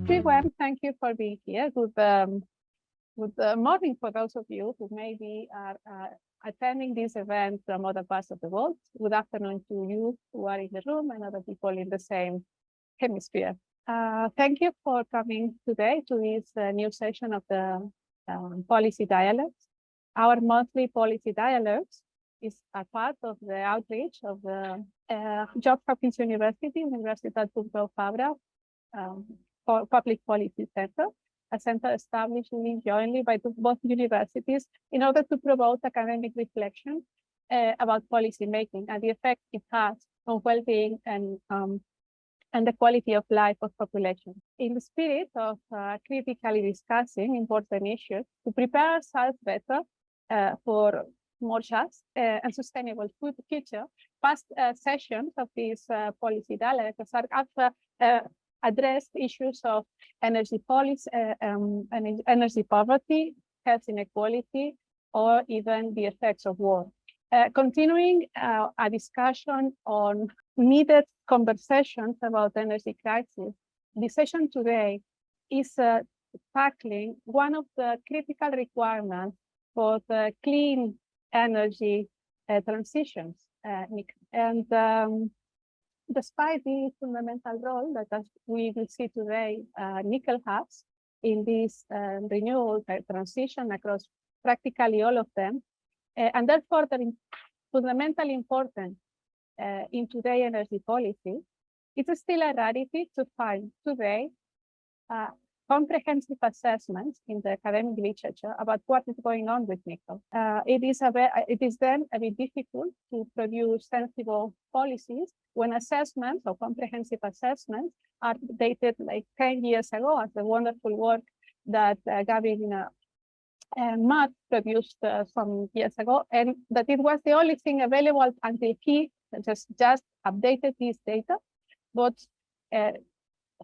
everyone, thank you for being here. Good morning for those of you who maybe are attending this event from other parts of the world. Good afternoon to you who are in the room and other people in the same hemisphere. Thank you for coming today to this new session of the Policy Dialogues. Our monthly Policy Dialogues is a part of the outreach of the Johns Hopkins University, Universitat Pompeu Fabra, Public Policy Center, a center established jointly by both universities in order to promote academic reflection about policy making and the effect it has on well-being and the quality of life of populations. In the spirit of critically discussing important issues to prepare ourselves better for more just and sustainable future, past sessions of these policy dialogues are addressed issues of energy policy, energy poverty, health inequality, or even the effects of war. Continuing a discussion on needed conversations about energy crisis, the session today is tackling one of the critical requirements for the clean energy transitions. Despite the fundamental role that, as we will see today, nickel has in this renewable transition across practically all of them, and therefore they're fundamentally important in today's energy policy, it's still a rarity to find today comprehensive assessments in the academic literature about what is going on with nickel. It is then a bit difficult to produce sensible policies when assessments or comprehensive assessments are dated like 10 years ago, as the wonderful work that Gavin Matt produced some years ago, and that it was the only thing available until he just updated his data, but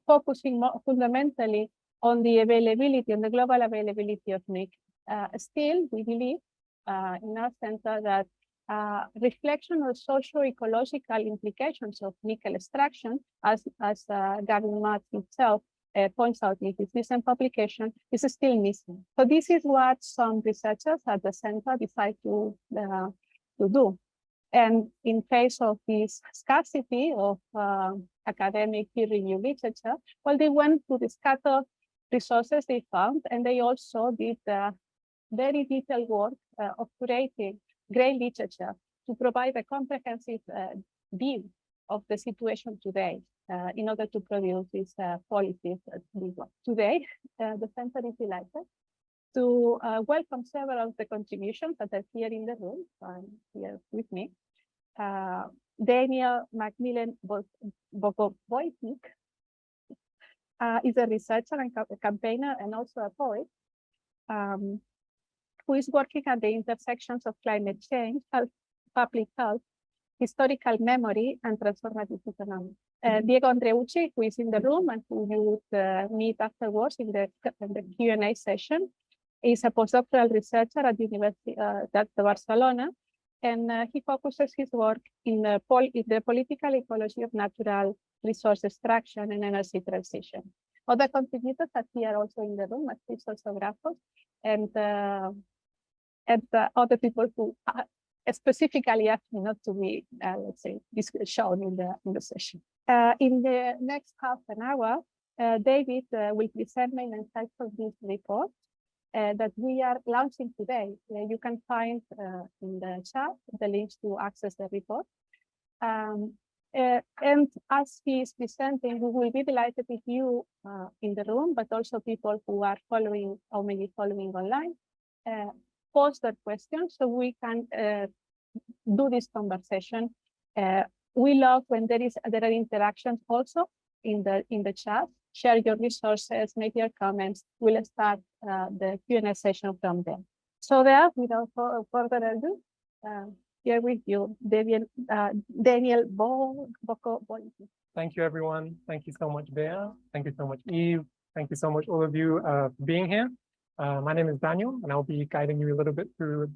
focusing more fundamentally on the availability, on the global availability of nickel. Still, we believe in our center that reflection on socio-ecological implications of nickel extraction, as Gavin Matt himself points out in his recent publication, is still missing. So this is what some researchers at the center decide to do. And in face of this scarcity of academic peer-reviewed literature, well, they went to the scattered resources they found, and they also did very detailed work of curating great literature to provide a comprehensive view of the situation today in order to produce these policies. Today, the center is delighted to welcome several of the contributions that are here in the room, here with me. Daniel Macmillen Voskoboynik is a researcher and a campaigner and also a poet who is working at the intersections of climate change, public health, historical memory, and transformative economics. Diego Andreucci, who is in the room and who you would meet afterwards in the Q&A session, is a postdoctoral researcher at the University of Barcelona, and he focuses his work in the political ecology of natural resource extraction and energy transition. Other contributors are here also in the room, as also Labajos, and other people who specifically asked me not to be, let's say, shown in the session. In the next half an hour, David will present main insights of this report that we are launching today. You can find in the chat the links to access the report. And as he is presenting, we will be delighted if you in the room, but also people who are following or maybe following online, post their questions so we can do this conversation. We love when there are interactions also in the chat. Share your resources, make your comments. We'll start the Q&A session from there. So there, without further ado, here with you, Daniel Voskoboynik. Thank you, everyone. Thank you so much, Bea. Thank you so much, Eve. Thank you so much, all of you, for being here. My name is Daniel, and I'll be guiding you a little bit through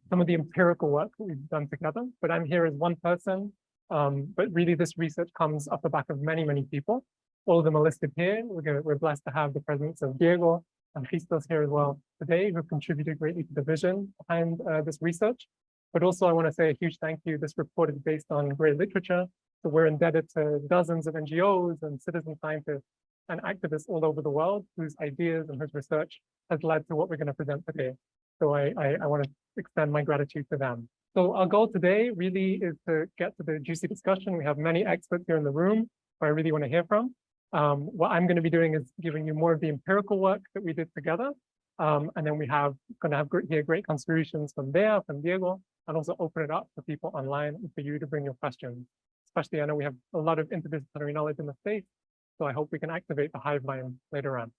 some of the empirical work that we've done together. But I'm here as one person, but really this research comes off the back of many, many people. All of them are listed here. We're blessed to have the presence of Diego and Christos here as well today, who have contributed greatly to the vision behind this research. But also I want to say a huge thank you. This report is based on great literature. So we're indebted to dozens of NGOs and citizen scientists and activists all over the world whose ideas and whose research has led to what we're going to present today. So I want to extend my gratitude to them. So our goal today really is to get to the juicy discussion. We have many experts here in the room who I really want to hear from. What I'm going to be doing is giving you more of the empirical work that we did together. And then we have going to have great contributions from Bea, from Diego, and also open it up for people online and for you to bring your questions. Especially, I know we have a lot of interdisciplinary knowledge in the space, so I hope we can activate the hive mind later on.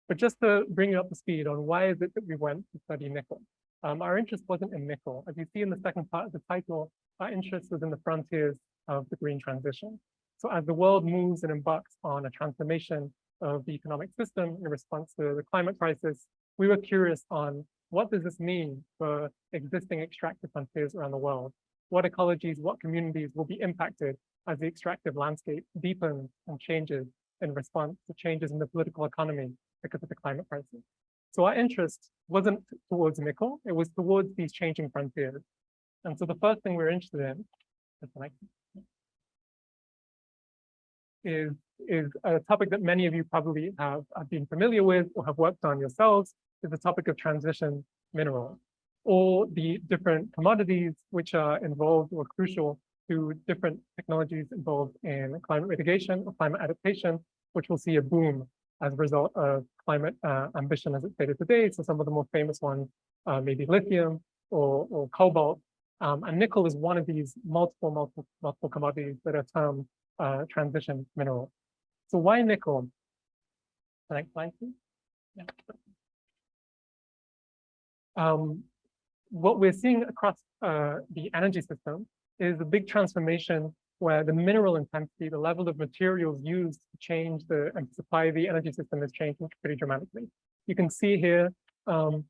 But just to bring you up to speed on why is it that we went to study nickel. Our interest wasn't in nickel. As you see in the second part of the title, our interest was in the frontiers of the green transition. So as the world moves and embarks on a transformation of the economic system in response to the climate crisis, we were curious on what does this mean for existing extractive frontiers around the world? What ecologies, what communities will be impacted as the extractive landscape deepens and changes in response to changes in the political economy because of the climate crisis? So our interest wasn't towards nickel, it was towards these changing frontiers. And so the first thing we're interested in is a topic that many of you probably have been familiar with or have worked on yourselves, is the topic of transition minerals. All the different commodities which are involved or crucial to different technologies involved in climate mitigation or climate adaptation, which will see a boom as a result of climate ambition as it's stated today. So some of the more famous ones, maybe lithium or cobalt. And nickel is one of these multiple commodities that are termed transition minerals. So why nickel? Next slide, please. Yeah. What we're seeing across the energy system is a big transformation where the mineral intensity, the level of materials used to change and supply the energy system is changing pretty dramatically. You can see here the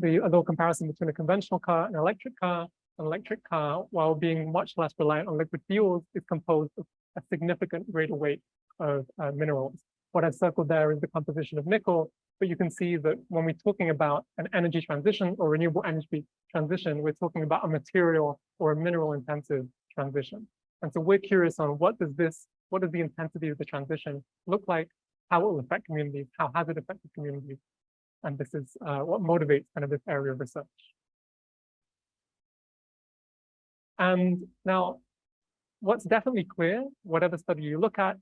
little comparison between a conventional car and an electric car. An electric car, while being much less reliant on liquid fuels, is composed of a significant greater weight of minerals. What I've circled there is the composition of nickel, but you can see that when we're talking about an energy transition or renewable energy transition, we're talking about a material or a mineral intensive transition. And so we're curious on what does the intensity of the transition look like, how it will affect communities, how has it affected communities? And this is what motivates kind of this area of research. And now, what's definitely clear, whatever study you look at,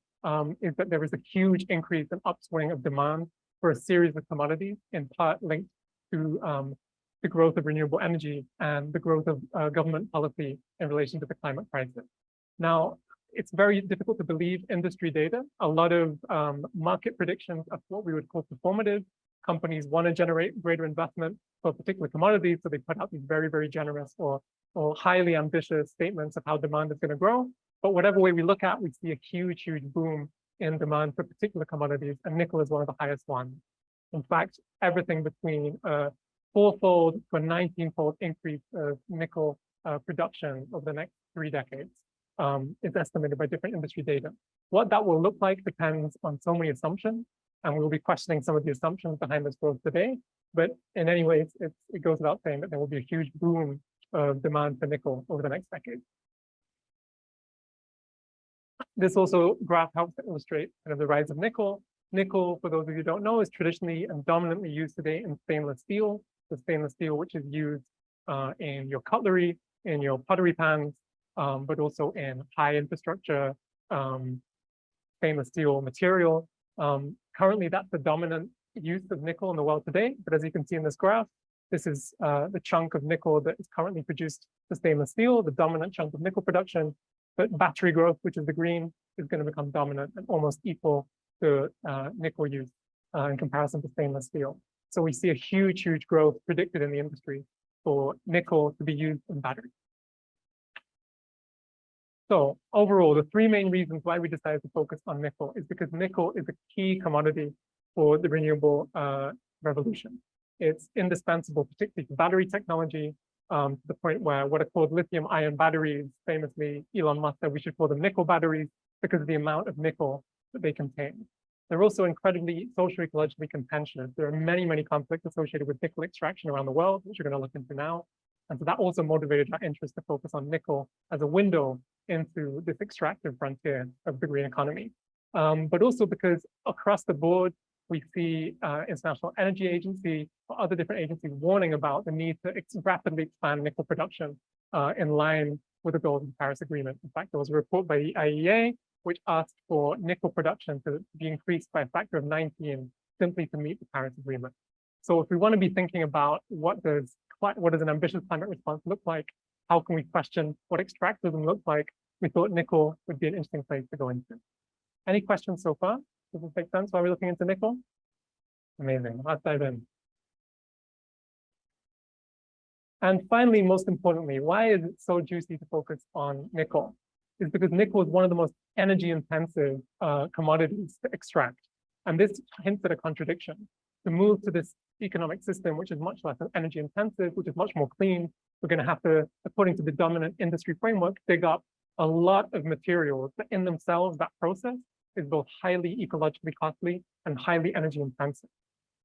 is that there is a huge increase in upswing of demand for a series of commodities, in part linked to the growth of renewable energy and the growth of government policy in relation to the climate crisis. Now, it's very difficult to believe industry data. A lot of market predictions of what we would call performative. Companies want to generate greater investment for particular commodities, so they put out these very, very generous or highly ambitious statements of how demand is going to grow. But whatever way we look at, we see a huge, huge boom in demand for particular commodities, and nickel is one of the highest ones. In fact, everything between a 4-fold to a 19-fold increase of nickel production over the next 3 decades is estimated by different industry data. What that will look like depends on so many assumptions, and we'll be questioning some of the assumptions behind this growth today. But in any way, it goes without saying that there will be a huge boom of demand for nickel over the next decade. This also graph helps to illustrate kind of the rise of nickel. Nickel, for those of you who don't know, is traditionally and dominantly used today in stainless steel. The stainless steel which is used in your cutlery, in your pottery pans, but also in high infrastructure stainless steel material. Currently, that's the dominant use of nickel in the world today. But as you can see in this graph, this is the chunk of nickel that is currently produced for stainless steel, the dominant chunk of nickel production. But battery growth, which is the green, is going to become dominant and almost equal to nickel use in comparison to stainless steel. So we see a huge, huge growth predicted in the industry for nickel to be used in batteries. So overall, the 3 main reasons why we decided to focus on nickel is because nickel is a key commodity for the renewable revolution. It's indispensable, particularly for battery technology, to the point where what are called lithium-ion batteries, famously Elon Musk said we should call them nickel batteries because of the amount of nickel that they contain. They're also incredibly socially, ecologically contentious. There are many, many conflicts associated with nickel extraction around the world, which we're going to look into now. And so that also motivated our interest to focus on nickel as a window into this extractive frontier of the green economy. But also because across the board, we see International Energy Agency or other different agencies warning about the need to rapidly expand nickel production in line with the goals of the Paris Agreement. In fact, there was a report by the IEA which asked for nickel production to be increased by a factor of 19 simply to meet the Paris Agreement. So if we want to be thinking about what does an ambitious climate response look like, how can we question what extractivism looks like, we thought nickel would be an interesting place to go into. Any questions so far? Does this make sense while we're looking into nickel? Amazing. Let's dive in. And finally, most importantly, why is it so juicy to focus on nickel? It's because nickel is one of the most energy intensive commodities to extract. And this hints at a contradiction. To move to this economic system, which is much less energy intensive, which is much more clean, we're going to have to, according to the dominant industry framework, dig up a lot of materials that in themselves, that process is both highly ecologically costly and highly energy intensive.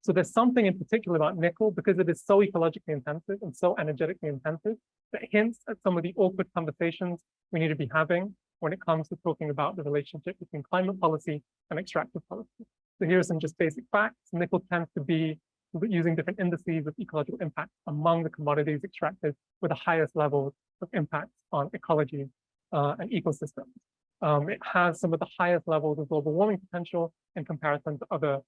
So there's something in particular about nickel because it is so ecologically intensive and so energetically intensive that hints at some of the awkward conversations we need to be having when it comes to talking about the relationship between climate policy and extractive policy. So here are some just basic facts. Nickel tends to be using different indices of ecological impact among the commodities extracted with the highest levels of impact on ecology and ecosystems. It has some of the highest levels of global warming potential in comparison to other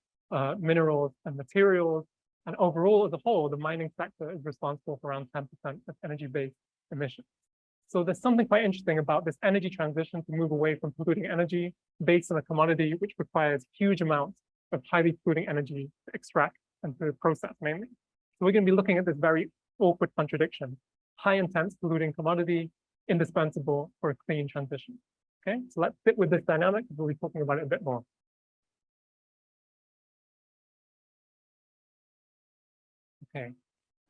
minerals and materials. And overall, as a whole, the mining sector is responsible for around 10% of energy-based emissions. So there's something quite interesting about this energy transition to move away from polluting energy based on a commodity which requires huge amounts of highly polluting energy to extract and to process mainly. So we're going to be looking at this very awkward contradiction. High intense polluting commodity, indispensable for a clean transition. Okay, so let's sit with this dynamic. We'll be talking about it a bit more. Okay,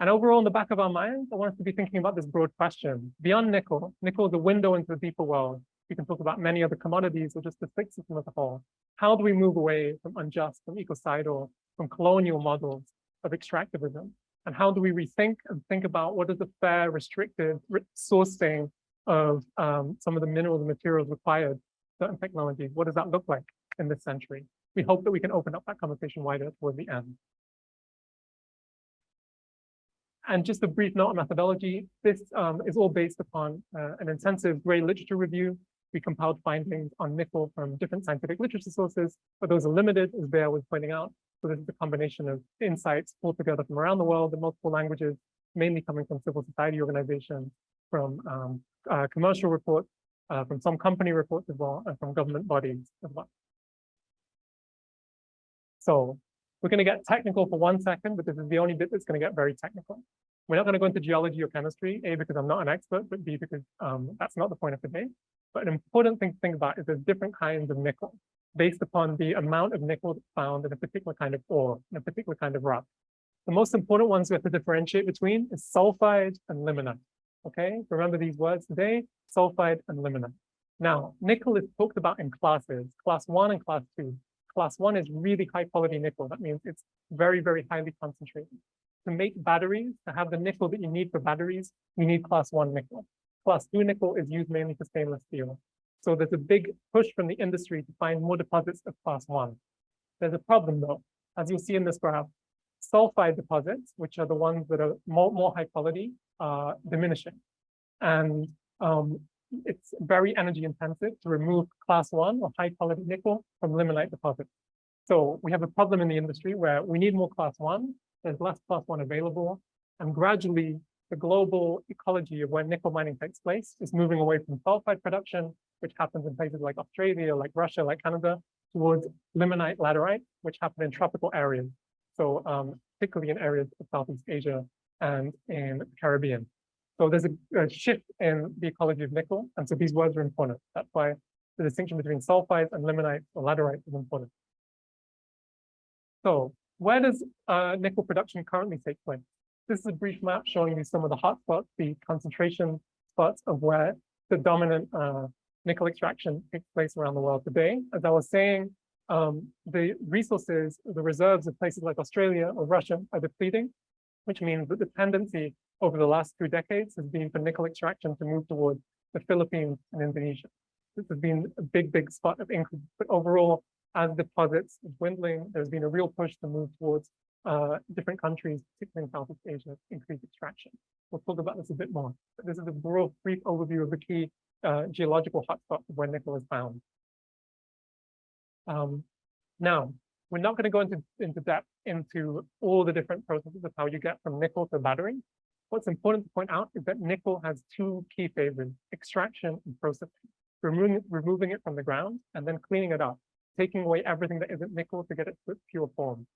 and overall in the back of our minds, I want us to be thinking about this broad question. Beyond nickel, nickel is a window into the deeper world. We can talk about many other commodities or just the fixed system as a whole. How do we move away from unjust, from ecocidal, from colonial models of extractivism? And how do we rethink and think about what is the fair, restricted sourcing of some of the minerals and materials required, certain technologies? What does that look like in this century? We hope that we can open up that conversation wider toward the end. And just a brief note on methodology, this is all based upon an intensive gray literature review. We compiled findings on nickel from different scientific literature sources, but those are limited, as Bea was pointing out. So this is a combination of insights pulled together from around the world in multiple languages, mainly coming from civil society organizations, from commercial reports, from some company reports as well, and from government bodies as well. So we're going to get technical for 1 second, but this is the only bit that's going to get very technical. We're not going to go into geology or chemistry, A, because I'm not an expert, but B, because that's not the point of today. But an important thing to think about is there's different kinds of nickel based upon the amount of nickel that's found in a particular kind of ore, in a particular kind of rock. The most important ones we have to differentiate between is sulfide and limonite. Okay, remember these words today, sulfide and limonite. Now, nickel is talked about in classes, class 1 and class 2. Class 1 is really high quality nickel. That means it's very, very highly concentrated. To make batteries, to have the nickel that you need for batteries, you need class 1 nickel. Class 2 nickel is used mainly for stainless steel. So there's a big push from the industry to find more deposits of class 1. There's a problem though. As you'll see in this graph, sulfide deposits, which are the ones that are more high quality, are diminishing. And it's very energy intensive to remove class 1 or high quality nickel from limonite deposits. So we have a problem in the industry where we need more class 1, there's less class 1 available, and gradually the global ecology of where nickel mining takes place is moving away from sulfide production, which happens in places like Australia, like Russia, like Canada, towards limonite, laterite, which happen in tropical areas. So particularly in areas of Southeast Asia and in the Caribbean. So there's a shift in the ecology of nickel. And so these words are important. That's why the distinction between sulfides and limonite or laterite is important. So where does nickel production currently take place? This is a brief map showing you some of the hotspots, the concentration spots of where the dominant nickel extraction takes place around the world today. As I was saying, the resources, the reserves of places like Australia or Russia are depleting, which means that the tendency over the last 2 decades has been for nickel extraction to move towards the Philippines and Indonesia. This has been a big spot of increase, but overall, as deposits are dwindling, there's been a real push to move towards different countries, particularly in Southeast Asia, increase extraction. We'll talk about this a bit more, but this is a brief overview of the key geological hotspots of where nickel is found. Now, we're not going to go into depth into all the different processes of how you get from nickel to battery. What's important to point out is that nickel has 2 key phases: extraction and processing, removing it from the ground and then cleaning it up, taking away everything that isn't nickel to get it to its pure form.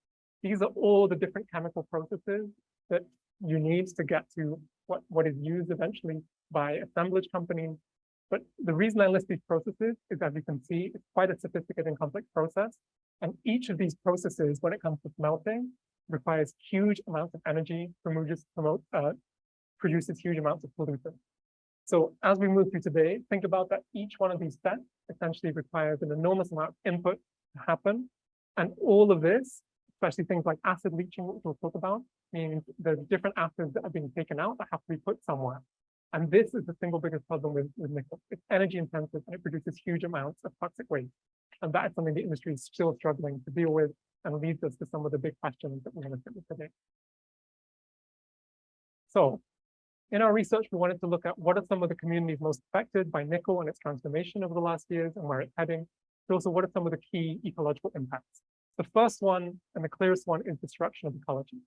These are all the different chemical processes that you need to get to what is used eventually by assemblage companies. But the reason I list these processes is, as you can see, it's quite a sophisticated and complex process. And each of these processes, when it comes to smelting, requires huge amounts of energy, produces huge amounts of pollutants. So as we move through today, think about that each one of these steps essentially requires an enormous amount of input to happen. And all of this, especially things like acid leaching, which we'll talk about, means there's different acids that are being taken out that have to be put somewhere. And this is the single biggest problem with nickel. It's energy intensive and it produces huge amounts of toxic waste. And that is something the industry is still struggling to deal with, and leads us to some of the big questions that we're going to sit with today. So in our research, we wanted to look at what are some of the communities most affected by nickel and its transformation over the last years and where it's heading, but also what are some of the key ecological impacts. The first one and the clearest one is disruption of ecology,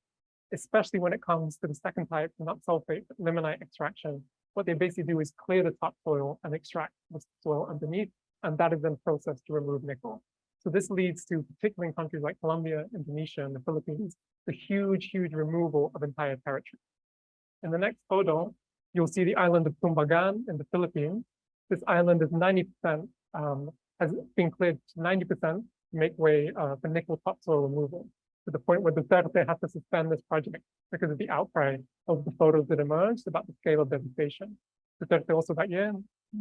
especially when it comes to the second type, not sulfate, but limonite extraction. What they basically do is clear the topsoil and extract the soil underneath, and that is then processed to remove nickel. So this leads to, particularly in countries like Colombia, Indonesia, and the Philippines, the huge removal of entire territory. In the next photo, you'll see the island of Tumbagan in the Philippines. This island is 90%, has been cleared to 90% to make way for nickel topsoil removal, to the point where Duterte had to suspend this project because of the outcry of the photos that emerged about the scale of devastation. Duterte also that year,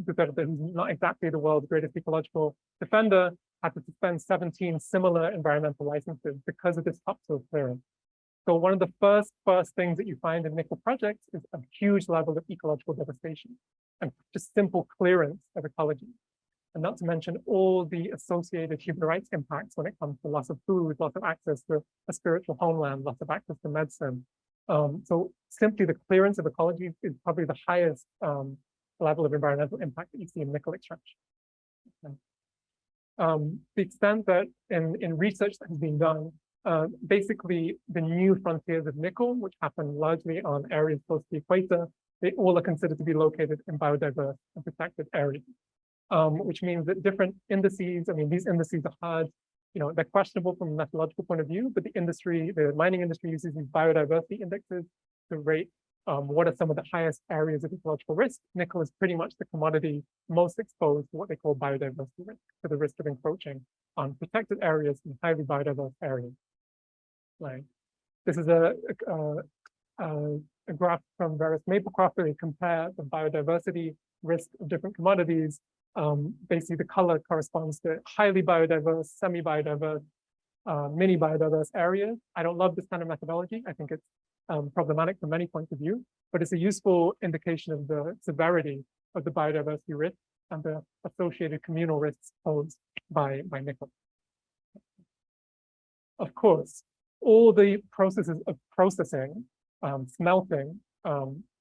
Duterte, who's not exactly the world's greatest ecological defender, had to suspend 17 similar environmental licenses because of this topsoil clearance. So one of the first things that you find in nickel projects is a huge level of ecological devastation and just simple clearance of ecology. And not to mention all the associated human rights impacts when it comes to loss of food, loss of access to a spiritual homeland, loss of access to medicine. So simply the clearance of ecology is probably the highest level of environmental impact that you see in nickel extraction. Okay. The extent that in research that has been done, basically the new frontiers of nickel, which happen largely on areas close to the equator, they all are considered to be located in biodiverse and protected areas, which means that different indices, I mean, these indices are hard, they're questionable from a methodological point of view, but the mining industry uses these biodiversity indexes to rate what are some of the highest areas of ecological risk. Nickel is pretty much the commodity most exposed to what they call biodiversity risk, to the risk of encroaching on protected areas and highly biodiverse areas. Like this is a graph from various Maplecroft where they compare the biodiversity risk of different commodities. Basically, the color corresponds to highly biodiverse, semi-biodiverse, mini biodiverse areas. I don't love this kind of methodology. I think it's problematic from many points of view, but it's a useful indication of the severity of the biodiversity risk and the associated communal risks posed by nickel. Of course, all the processes of processing, smelting,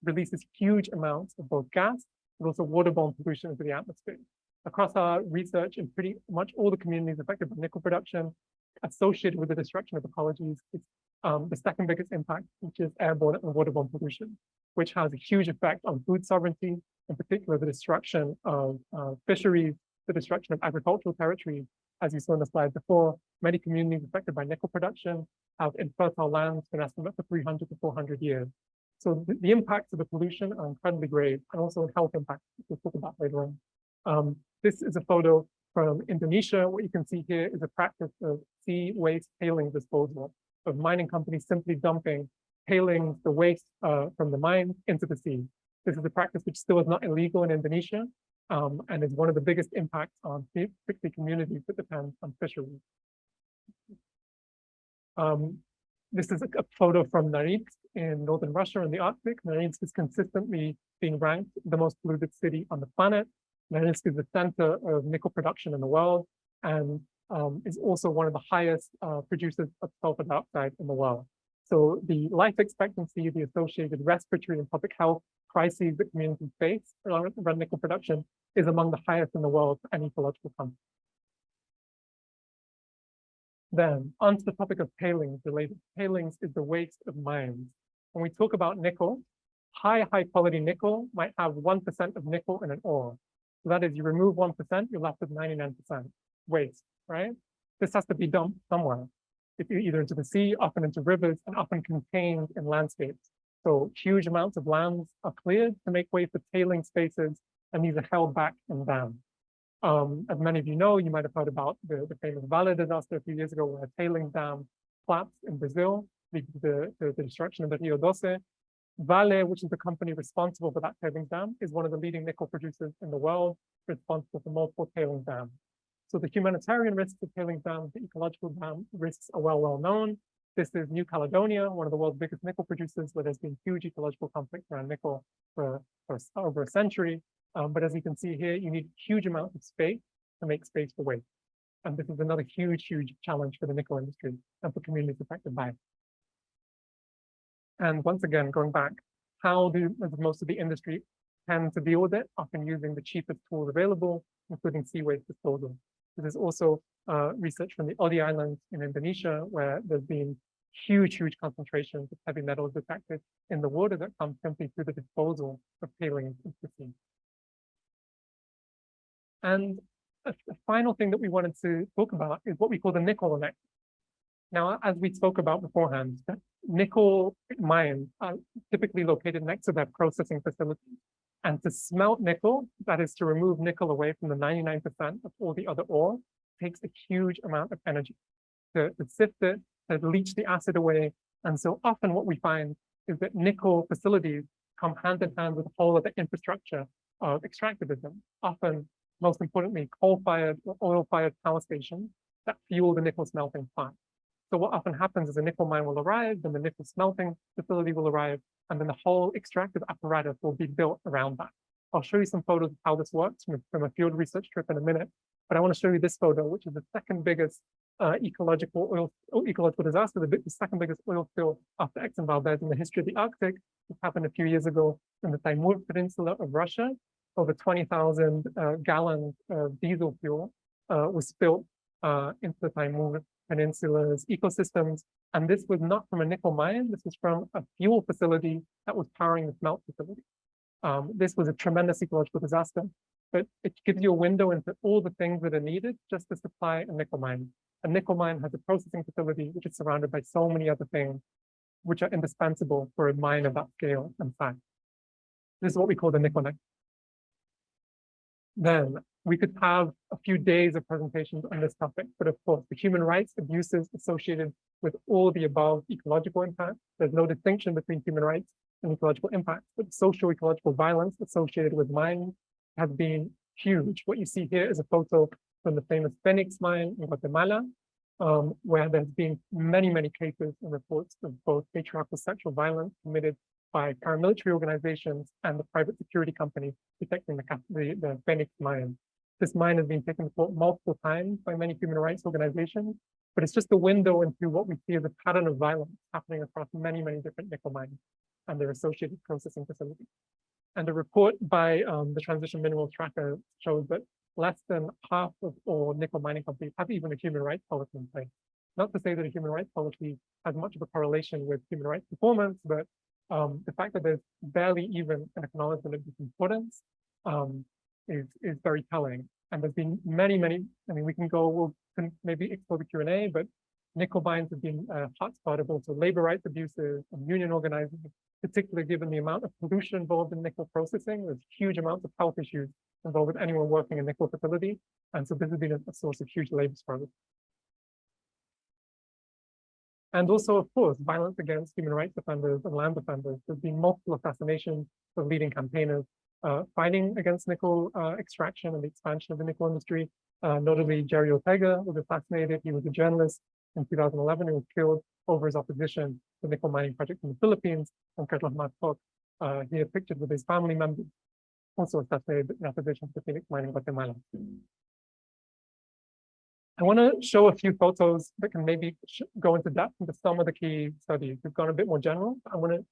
releases huge amounts of both gas, but also waterborne pollution into the atmosphere. Across our research in pretty much all the communities affected by nickel production, associated with the destruction of ecologies, is the second biggest impact, which is airborne and waterborne pollution, which has a huge effect on food sovereignty, in particular the destruction of fisheries, the destruction of agricultural territories. As you saw in the slide before, many communities affected by nickel production have infertile lands for an estimate for 300 to 400 years. So the impacts of the pollution are incredibly grave, and also health impacts, which we'll talk about later on. This is a photo from Indonesia. What you can see here is a practice of sea waste tailings disposal, of mining companies simply dumping tailings, the waste from the mine, into the sea. This is a practice which still is not illegal in Indonesia, and is one of the biggest impacts on particularly communities that depend on fisheries. This is a photo from Norilsk in northern Russia in the Arctic. Norilsk is consistently being ranked the most polluted city on the planet. Norilsk is the center of nickel production in the world and is also one of the highest producers of sulfur dioxide in the world. So the life expectancy, the associated respiratory and public health crises that communities face around nickel production is among the highest in the world for any ecological country. Then, onto the topic of tailings related. Tailings is the waste of mines. When we talk about nickel, high quality nickel might have 1% of nickel in an ore. So that is, you remove 1%, you're left with 99% waste, right? This has to be dumped somewhere. It's either into the sea, often into rivers, and often contained in landscapes. So huge amounts of lands are cleared to make way for tailing spaces, and these are held back in dams. As many of you know, you might have heard about the famous Vale disaster a few years ago, where a tailings dam collapsed in Brazil, leading to the destruction of the Rio Doce. Vale, which is the company responsible for that tailings dam, is one of the leading nickel producers in the world, responsible for multiple tailings dams. So the humanitarian risks of tailings dams, the ecological dam risks are well known. This is New Caledonia, one of the world's biggest nickel producers, where there's been huge ecological conflict around nickel for over a century. But as you can see here, you need huge amounts of space to make space for waste. And this is another huge challenge for the nickel industry and for communities affected by it. And once again, going back, how does most of the industry tend to deal with it? Often using the cheapest tools available, including sea waste disposal. This is also research from the Odi Islands in Indonesia, where there's been huge concentrations of heavy metals detected in the water that come simply through the disposal of tailings into the sea. And a final thing that we wanted to talk about is what we call the nickel effect. Now, as we spoke about beforehand, nickel mines are typically located next to their processing facilities. And to smelt nickel, that is to remove nickel away from the 99% of all the other ore, takes a huge amount of energy to sift it, to leach the acid away. And so often what we find is that nickel facilities come hand in hand with the whole of the infrastructure of extractivism, often, most importantly, coal-fired or oil-fired power stations that fuel the nickel smelting plant. So what often happens is a nickel mine will arrive, then the nickel smelting facility will arrive, and then the whole extractive apparatus will be built around that. I'll show you some photos of how this works from a field research trip in a minute, but I want to show you this photo, which is the second biggest ecological disaster, the second biggest oil spill after Exxon Valdez in the history of the Arctic. This happened a few years ago in the Timur Peninsula of Russia. Over 20,000 gallons of diesel fuel was spilled into the Timur Peninsula's ecosystems. And this was not from a nickel mine. This was from a fuel facility that was powering the smelt facility. This was a tremendous ecological disaster, but it gives you a window into all the things that are needed just to supply a nickel mine. A nickel mine has a processing facility, which is surrounded by so many other things, which are indispensable for a mine of that scale and size. This is what we call the nickel nexus. Then we could have a few days of presentations on this topic, but of course, the human rights abuses associated with all the above ecological impacts, there's no distinction between human rights and ecological impacts, but social ecological violence associated with mines has been huge. What you see here is a photo from the famous Phoenix mine in Guatemala, where there's been many cases and reports of both patriarchal sexual violence committed by paramilitary organizations and the private security company protecting the Phoenix mine. This mine has been taken to court multiple times by many human rights organizations, but it's just a window into what we see as a pattern of violence happening across many different nickel mines and their associated processing facilities. And a report by the Transition Minerals Tracker shows that less than half of all nickel mining companies have even a human rights policy in place. Not to say that a human rights policy has much of a correlation with human rights performance, but the fact that there's barely even an acknowledgement of this importance is very telling. And there's been many, I mean, we can maybe explore the Q&A, but nickel mines have been a hotspot of also labor rights abuses and union organizing, particularly given the amount of pollution involved in nickel processing. There's huge amounts of health issues involved with anyone working in a nickel facility. And so this has been a source of huge labor struggle. And also, of course, violence against human rights defenders and land defenders. There's been multiple assassinations of leading campaigners. fighting against nickel extraction and the expansion of the nickel industry. Notably, Jerry Ortega was assassinated. He was a journalist in 2011. He was killed over his opposition to the nickel mining project in the Philippines. And Carlos Marcos, here pictured with his family members, also assassinated in opposition to Phoenix mining Guatemala. I want to show a few photos that can maybe go into depth into some of the key studies. We've gone a bit more general. I want to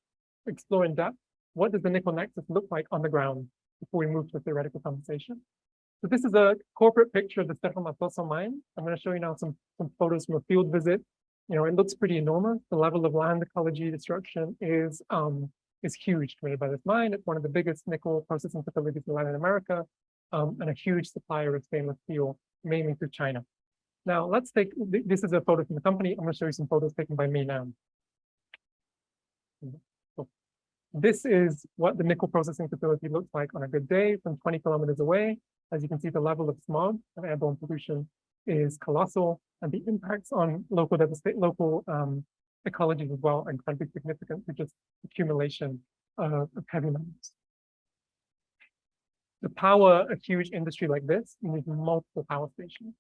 explore in depth what does the nickel nexus look like on the ground before we move to a theoretical conversation. So this is a corporate picture of the Cerro Matoso mine. I'm going to show you now some photos from a field visit. You know, it looks pretty enormous. The level of land ecology destruction is huge committed by this mine. It's one of the biggest nickel processing facilities in Latin America, and a huge supplier of stainless steel, mainly through China. Now, let's take, this is a photo from the company. I'm going to show you some photos taken by me now. So this is what the nickel processing facility looks like on a good day from 20 kilometers away. As you can see, the level of smog and airborne pollution is colossal, and the impacts on local ecologies as well are incredibly significant through just accumulation of heavy metals. To power a huge industry like this, you need multiple power stations.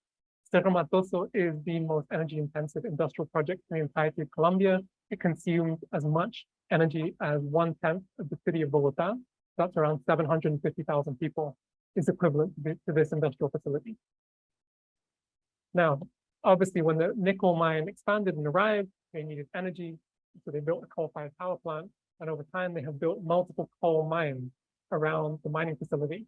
Cerro Matoso is the most energy-intensive industrial project in the entirety of Colombia. It consumes as much energy as 1/10 of the city of Bogota. That's around 750,000 people, is equivalent to this industrial facility. Now, obviously, when the nickel mine expanded and arrived, they needed energy, so they built a coal-fired power plant. And over time, they have built multiple coal mines around the mining facility,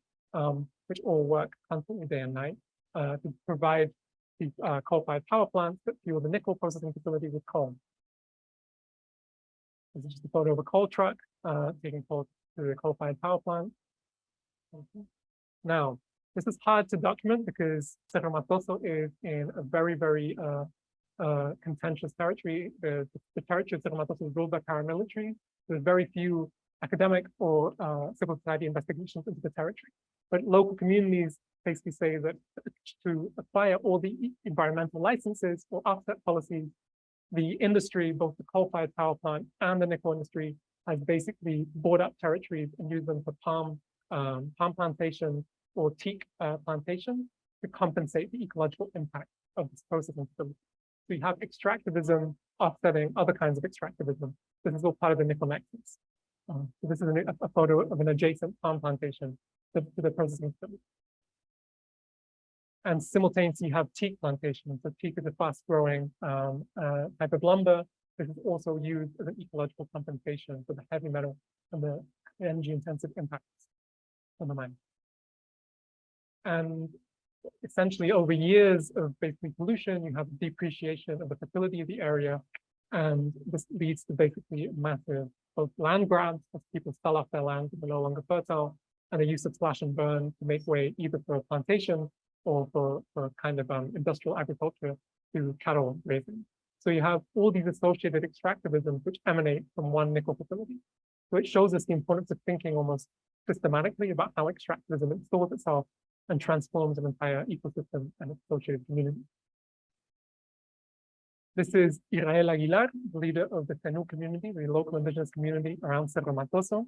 which all work constantly day and night to provide these coal-fired power plants that fuel the nickel processing facility with coal. This is just a photo of a coal truck taking coal to the coal-fired power plant. Now, this is hard to document because Cerro Matoso is in a very, very contentious territory. The territory of Cerro Matoso is ruled by paramilitary. There's very few academic or civil society investigations into the territory. But local communities basically say that to acquire all the environmental licenses or offset policies, the industry, both the coal-fired power plant and the nickel industry, has basically bought up territories and used them for palm plantations or teak plantations to compensate the ecological impact of this processing facility. So you have extractivism offsetting other kinds of extractivism. This is all part of the nickel nexus. So this is a photo of an adjacent palm plantation to the processing facility. And simultaneously, you have teak plantations. So teak is a fast-growing type of lumber. This is also used as an ecological compensation for the heavy metal and the energy-intensive impacts on the mine. And essentially, over years of basically pollution, you have depreciation of the fertility of the area, and this leads to basically massive both land grabs as people sell off their land that are no longer fertile, and the use of slash and burn to make way either for plantation or for kind of industrial agriculture to cattle raising. So you have all these associated extractivisms which emanate from one nickel facility. So it shows us the importance of thinking almost systematically about how extractivism installs itself and transforms an entire ecosystem and associated community. This is Israel Aguilar, the leader of the Tenu community, the local indigenous community around Cerro Matoso.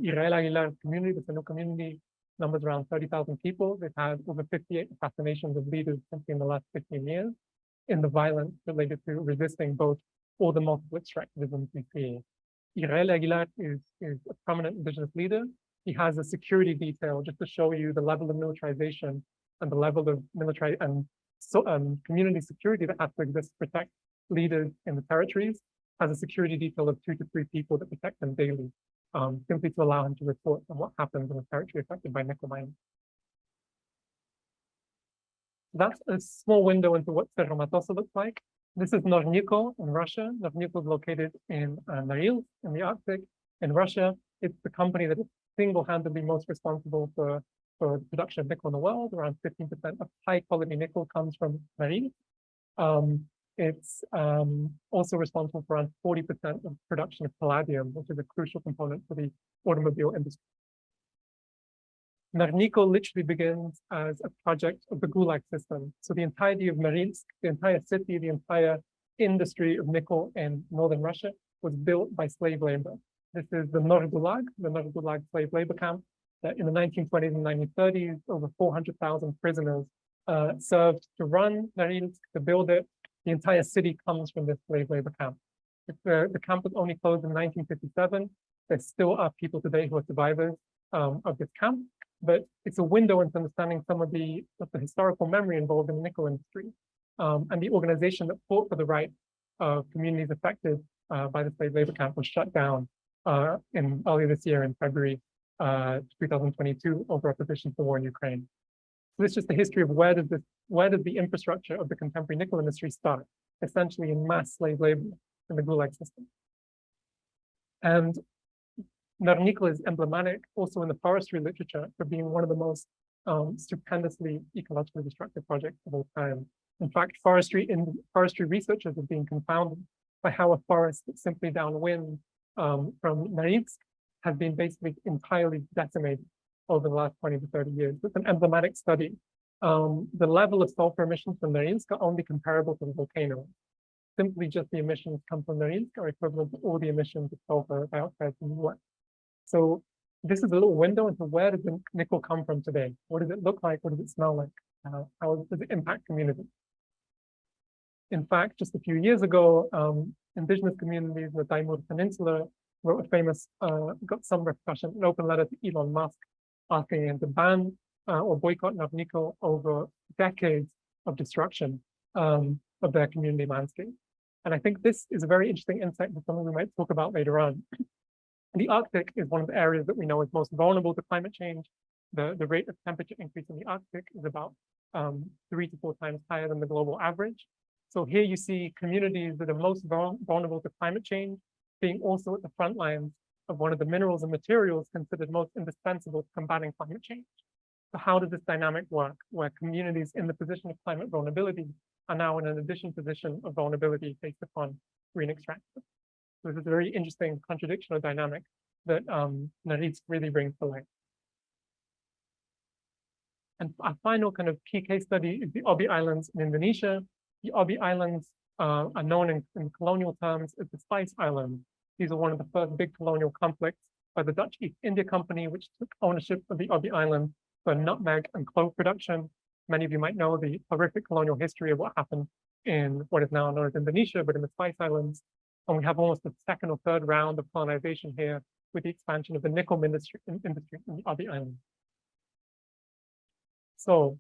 Israel Aguilar community, the Tenu community, numbers around 30,000 people. They've had over 58 assassinations of leaders simply in the last 15 years in the violence related to resisting both all the multiple extractivisms we see. Israel Aguilar is a prominent indigenous leader. He has a security detail just to show you the level of militarization and the level of military and community security that has to exist to protect leaders in the territories. Has a security detail of 2 to 3 people that protect them daily, simply to allow him to report on what happens in a territory affected by nickel mining. That's a small window into what Cerro Matoso looks like. This is Norniko in Russia. Norniko is located in Norilsk in the Arctic. In Russia, it's the company that is single-handedly most responsible for the production of nickel in the world. Around 15% of high-quality nickel comes from Norilsk. It's also responsible for around 40% of production of palladium, which is a crucial component for the automobile industry. Norniko literally begins as a project of the Gulag system. So the entirety of Norilsk, the entire city, the entire industry of nickel in northern Russia was built by slave labor. This is the Norgulag slave labor camp. that in the 1920s and 1930s, over 400,000 prisoners served to run Norilsk, to build it. The entire city comes from this slave labor camp. If the camp was only closed in 1957, there still are people today who are survivors of this camp, but it's a window into understanding some of the historical memory involved in the nickel industry and the organization that fought for the right of communities affected by the slave labor camp was shut down earlier this year in February 2022 over opposition to the war in Ukraine. So this is just the history of where does the infrastructure of the contemporary nickel industry start, essentially in mass slave labor in the Gulag system. And nickel is emblematic also in the forestry literature for being one of the most stupendously ecologically destructive projects of all time. In fact, forestry researchers have been confounded by how a forest that's simply downwind from Norilsk has been basically entirely decimated over the last 20 to 30 years. It's an emblematic study. The level of sulfur emissions from Norilsk are only comparable to the volcano. Simply just the emissions come from Norilsk are equivalent to all the emissions of sulfur dioxide from the US. So this is a little window into where does the nickel come from today? What does it look like? What does it smell like? How does it impact communities? In fact, just a few years ago, indigenous communities in the Taimur Peninsula wrote a famous, got some repercussion, an open letter to Elon Musk asking him to ban or boycott nickel over decades of destruction of their community landscape. And I think this is a very interesting insight for something we might talk about later on. The Arctic is one of the areas that we know is most vulnerable to climate change. The rate of temperature increase in the Arctic is about 3 to 4 times higher than the global average. So here you see communities that are most vulnerable to climate change being also at the front lines of one of the minerals and materials considered most indispensable to combating climate change. So how does this dynamic work, where communities in the position of climate vulnerability are now in an additional position of vulnerability based upon green extraction? So this is a very interesting contradiction or dynamic that Norilsk really brings to light. And our final kind of key case study is the Obi Islands in Indonesia. The Obi Islands are known in colonial terms as the Spice Islands. These are one of the first big colonial conflicts by the Dutch East India Company, which took ownership of the Obi Islands for nutmeg and clove production. Many of you might know the horrific colonial history of what happened in what is now known as Indonesia, but in the Spice Islands. And we have almost the second or third round of colonization here with the expansion of the nickel industry in the Obi Islands. So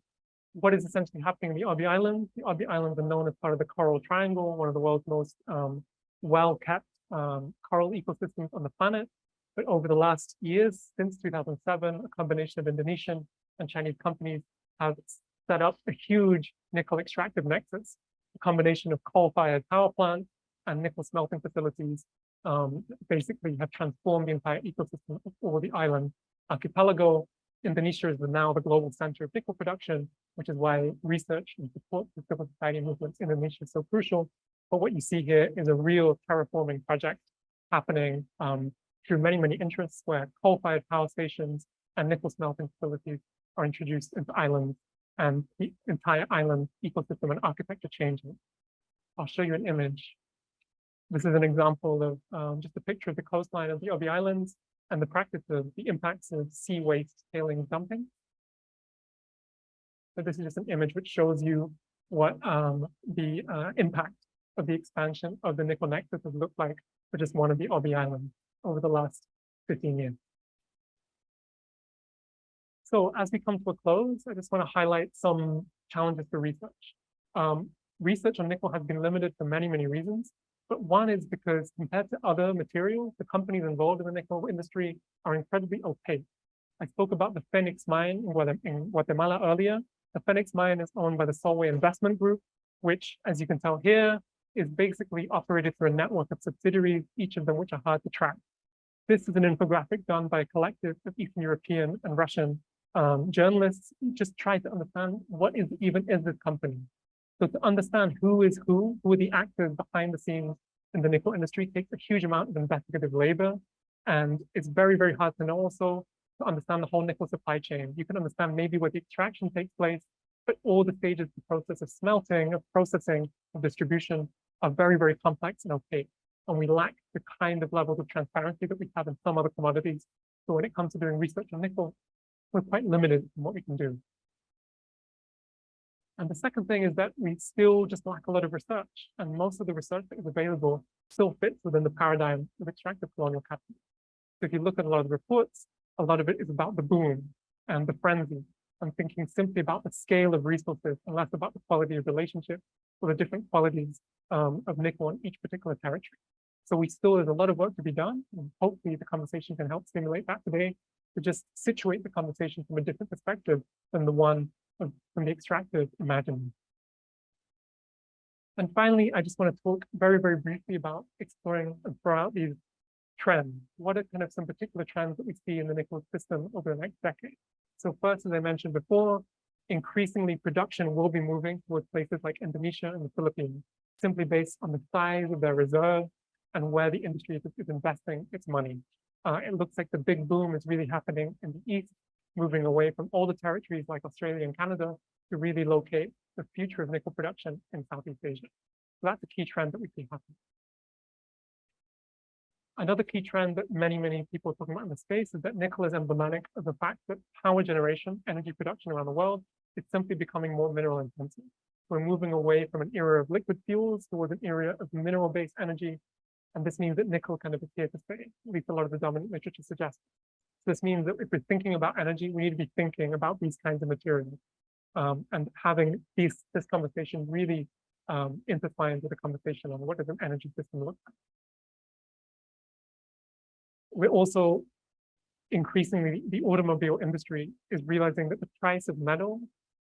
what is essentially happening in the Obi Islands? The Obi Islands are known as part of the Coral Triangle, one of the world's most well-kept coral ecosystems on the planet. But over the last years, since 2007, a combination of Indonesian and Chinese companies have set up a huge nickel extractive nexus, a combination of coal-fired power plants and nickel smelting facilities basically have transformed the entire ecosystem of all the island archipelago. Indonesia is now the global center of nickel production, which is why research and support for civil society movements in Indonesia is so crucial. But what you see here is a real terraforming project happening through many, many interests where coal-fired power stations and nickel smelting facilities are introduced into islands and the entire island ecosystem and architecture changes. I'll show you an image. This is an example of just a picture of the coastline of the Obi Islands and the practice of the impacts of sea waste tailings dumping. So this is just an image which shows you what the impact of the expansion of the nickel nexus has looked like for just one of the Obi Islands over the last 15 years. So as we come to a close, I just want to highlight some challenges for research. Research on nickel has been limited for many, many reasons. But one is because compared to other materials, the companies involved in the nickel industry are incredibly opaque. I spoke about the Phoenix mine in Guatemala earlier. The Phoenix mine is owned by the Solway Investment Group, which, as you can tell here, is basically operated through a network of subsidiaries, each of them which are hard to track. This is an infographic done by a collective of Eastern European and Russian journalists who just try to understand what even is this company. So to understand who are the actors behind the scenes in the nickel industry takes a huge amount of investigative labor. And it's very, very hard to know also to understand the whole nickel supply chain. You can understand maybe where the extraction takes place, but all the stages of the process of smelting, of processing, of distribution are very, very complex and opaque. And we lack the kind of levels of transparency that we have in some other commodities. So when it comes to doing research on nickel, we're quite limited in what we can do. And the second thing is that we still just lack a lot of research, and most of the research that is available still fits within the paradigm of extractive colonial capitalism. So if you look at a lot of the reports, a lot of it is about the boom and the frenzy, and thinking simply about the scale of resources and less about the quality of relationship or the different qualities of nickel in each particular territory. So there's a lot of work to be done, and hopefully the conversation can help stimulate that today, to just situate the conversation from a different perspective than the one from the extractive imagining. And finally, I just want to talk very, very briefly about exploring and throw out these trends. What are kind of some particular trends that we see in the nickel system over the next decade? So first, as I mentioned before, increasingly production will be moving towards places like Indonesia and the Philippines, simply based on the size of their reserve and where the industry is investing its money. It looks like the big boom is really happening in the east, moving away from all the territories like Australia and Canada to really locate the future of nickel production in Southeast Asia. So that's a key trend that we see happening. Another key trend that many people are talking about in the space is that nickel is emblematic of the fact that power generation, energy production around the world is simply becoming more mineral intensive. We're moving away from an era of liquid fuels towards an era of mineral-based energy. And this means that nickel kind of is here to stay. At least a lot of the dominant literature suggests. So this means that if we're thinking about energy, we need to be thinking about these kinds of materials. And having this conversation really intertwined with a conversation on what does an energy system look like. We're also increasingly, the automobile industry is realizing that the price of metal,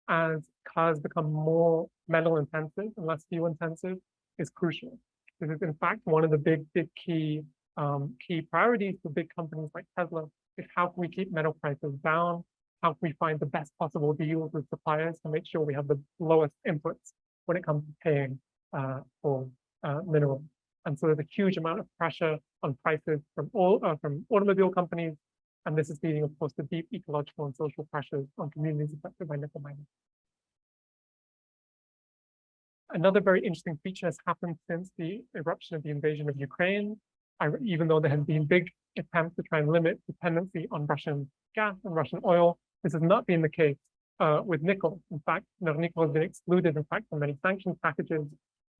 as cars become more metal intensive and less fuel intensive, is crucial. This is in fact one of the big key priorities for big companies like Tesla, is how can we keep metal prices down? How can we find the best possible deals with suppliers to make sure we have the lowest inputs when it comes to paying for minerals? And so there's a huge amount of pressure on prices from automobile companies, and this is leading, of course, to deep ecological and social pressures on communities affected by nickel mining. Another very interesting feature has happened since the eruption of the invasion of Ukraine. Even though there have been big attempts to try and limit dependency on Russian gas and Russian oil, this has not been the case with nickel. In fact, nickel has been excluded, in fact, from many sanctions packages.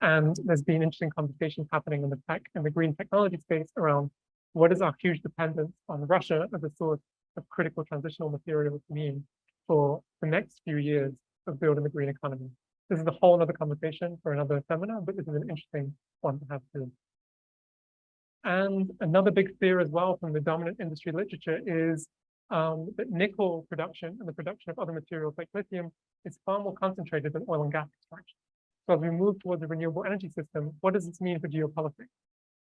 And there's been interesting conversations happening in the green technology space around what does our huge dependence on Russia as a source of critical transitional materials mean for the next few years of building the green economy. This is a whole other conversation for another seminar, but this is an interesting one to have too. And another big fear as well from the dominant industry literature is that nickel production and the production of other materials like lithium is far more concentrated than oil and gas extraction. So as we move towards a renewable energy system, what does this mean for geopolitics?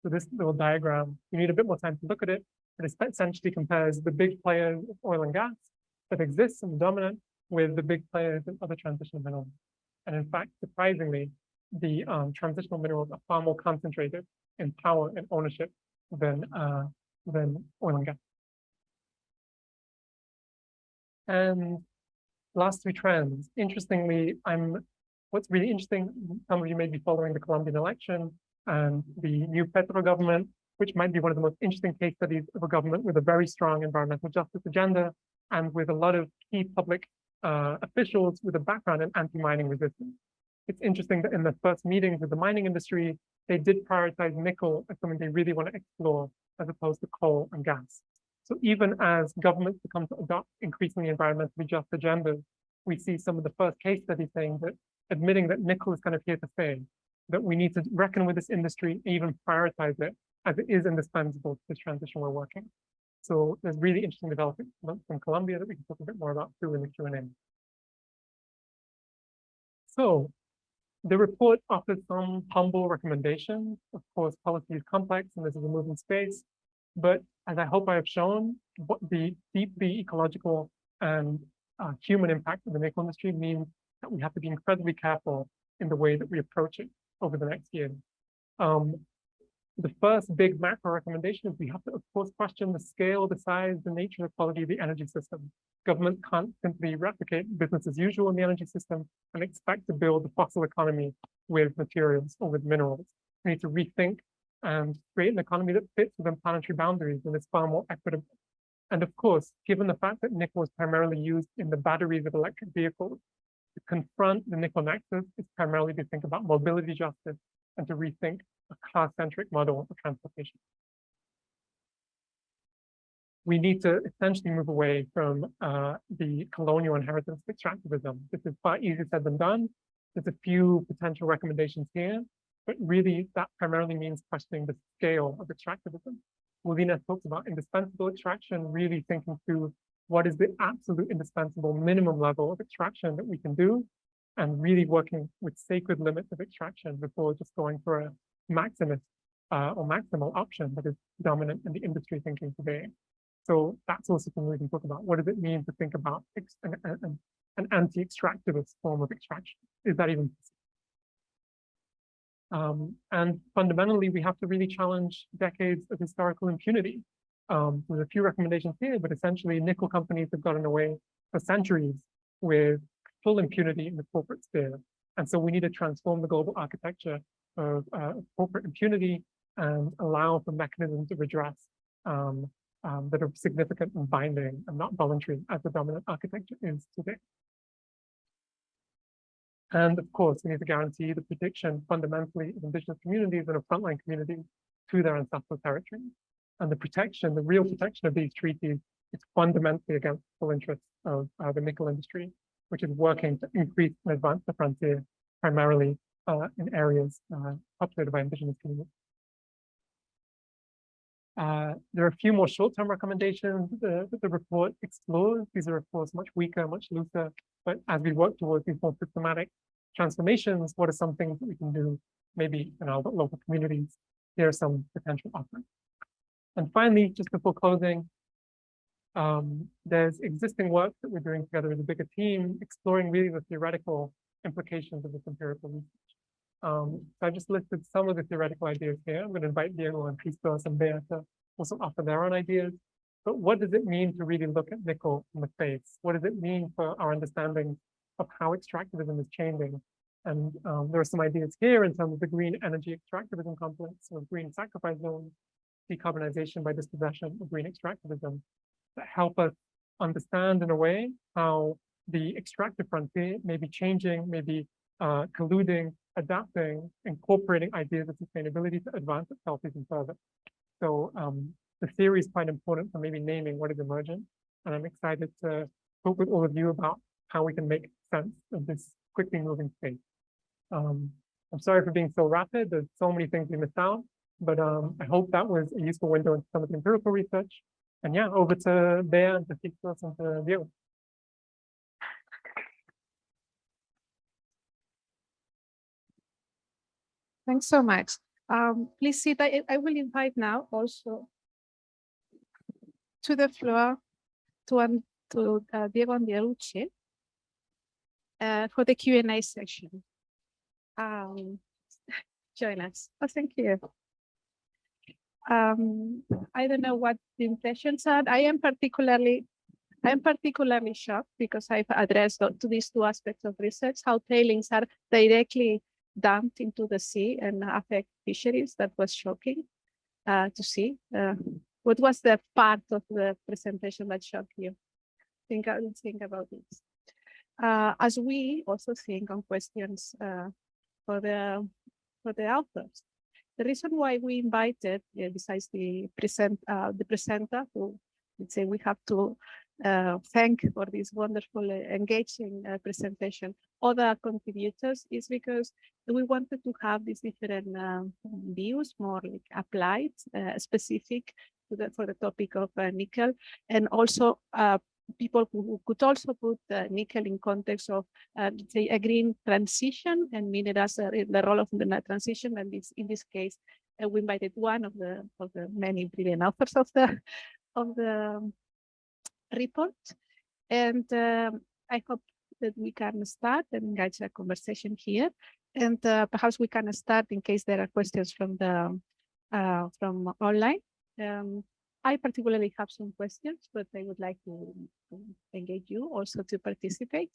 So this little diagram, you need a bit more time to look at it, but it essentially compares the big players of oil and gas that exists and dominant with the big players in other transitional minerals. And in fact, surprisingly, the transitional minerals are far more concentrated in power and ownership than oil and gas. And last three trends. Interestingly, what's really interesting, some of you may be following the Colombian election and the new Petro government, which might be one of the most interesting case studies of a government with a very strong environmental justice agenda and with a lot of key public officials with a background in anti-mining resistance. It's interesting that in the first meetings with the mining industry, they did prioritize nickel as something they really want to explore as opposed to coal and gas. So even as governments become to adopt increasingly environmentally just agendas, we see some of the first case studies saying that admitting that nickel is kind of here to stay, that we need to reckon with this industry, even prioritize it as it is indispensable to this transition we're working. So there's really interesting developments from Colombia that we can talk a bit more about too in the Q&A. So the report offers some humble recommendations. Of course, policy is complex and this is a moving space, but as I hope I have shown, what the deeply ecological and human impact of the nickel industry means that we have to be incredibly careful in the way that we approach it over the next year. The first big macro recommendation is we have to, of course, question the scale, the size, the nature, the quality of the energy system. Government can't simply replicate business as usual in the energy system and expect to build the fossil economy with materials or with minerals. We need to rethink and create an economy that fits within planetary boundaries and is far more equitable. And of course, given the fact that nickel is primarily used in the batteries of electric vehicles, to confront the nickel nexus is primarily to think about mobility justice and to rethink a class-centric model of transportation. We need to essentially move away from the colonial inheritance of extractivism. This is far easier said than done. There's a few potential recommendations here, but really that primarily means questioning the scale of extractivism. Melina talks about indispensable extraction, really thinking through what is the absolute indispensable minimum level of extraction that we can do, and really working with sacred limits of extraction before just going for a maximist or maximal option that is dominant in the industry thinking today. So that's also something we can talk about. What does it mean to think about an anti-extractivist form of extraction? Is that even possible? And fundamentally, we have to really challenge decades of historical impunity. There's a few recommendations here, but essentially nickel companies have gotten away for centuries with full impunity in the corporate sphere. And so we need to transform the global architecture of corporate impunity and allow for mechanisms of redress that are significant and binding and not voluntary as the dominant architecture is today. And of course, we need to guarantee the protection fundamentally of indigenous communities and of frontline communities to their ancestral territories. And the protection, the real protection of these treaties is fundamentally against the full interests of the nickel industry, which is working to increase and advance the frontier, primarily in areas populated by indigenous communities. There are a few more short-term recommendations that the report explores. These are, of course, much weaker, much looser, but as we work towards these more systematic transformations, what are some things that we can do, maybe in our local communities? Here are some potential offerings. And finally, just before closing, there's existing work that we're doing together as a bigger team, exploring really the theoretical implications of this empirical research. So I just listed some of the theoretical ideas here. I'm going to invite Diego and Christos and Bea to also offer their own ideas. But what does it mean to really look at nickel in the face? What does it mean for our understanding of how extractivism is changing? And there are some ideas here in terms of the green energy extractivism complex or green sacrifice zones, decarbonization by dispossession of green extractivism that help us understand in a way how the extractive frontier may be changing, maybe colluding, adapting, incorporating ideas of sustainability to advance itself even further. So the theory is quite important for maybe naming what is emergent. And I'm excited to talk with all of you about how we can make sense of this quickly moving space. I'm sorry for being so rapid. There's so many things we missed out, but I hope that was a useful window into some of the empirical research. And yeah, over to Bea and to Christos and to Diego. Thanks so much. Please sit. I will invite now also to the floor to Diego and Dialucci for the Q&A section. Join us. Oh, thank you. I don't know what the impressions are. I am particularly shocked because I've addressed to these two aspects of research, how tailings are directly dumped into the sea and affect fisheries. That was shocking to see. What was the part of the presentation that shocked you? Think about this. As we also think on questions for the authors. The reason why we invited, besides the presenter, who let's say we have to thank for this wonderful, engaging presentation, other contributors, is because we wanted to have these different views, more like applied, specific for the topic of nickel, and also people who could also put nickel in context of, let's say, a green transition and minerals, the role of the transition. And in this case, we invited one of the many brilliant authors of the report. And I hope that we can start and engage a conversation here. And perhaps we can start in case there are questions from from online. I particularly have some questions, but I would like to engage you also to participate.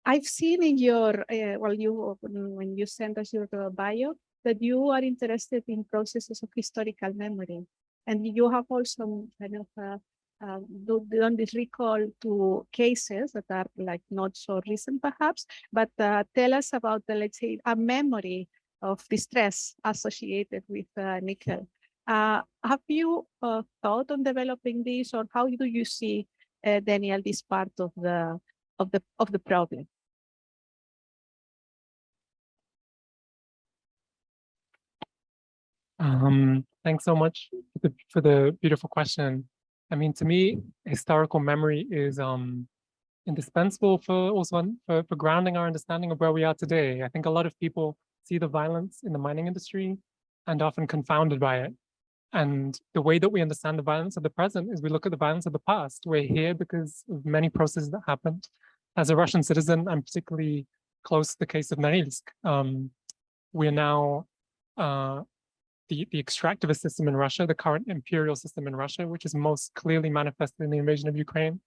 I've seen in your, when you sent us your bio, that you are interested in processes of historical memory. And you have also kind of done this recall to cases that are like not so recent perhaps, but tell us about the, let's say, a memory of distress associated with nickel. Have you thought on developing this, or how do you see, Daniel, this part of the problem? Thanks so much for the beautiful question. I mean, to me, historical memory is indispensable for also for grounding our understanding of where we are today. I think a lot of people see the violence in the mining industry and often confounded by it. And the way that we understand the violence of the present is we look at the violence of the past. We're here because of many processes that happened. As a Russian citizen, I'm particularly close to the case of Norilsk. We are now the extractivist system in Russia, the current imperial system in Russia, which is most clearly manifested in the invasion of Ukraine,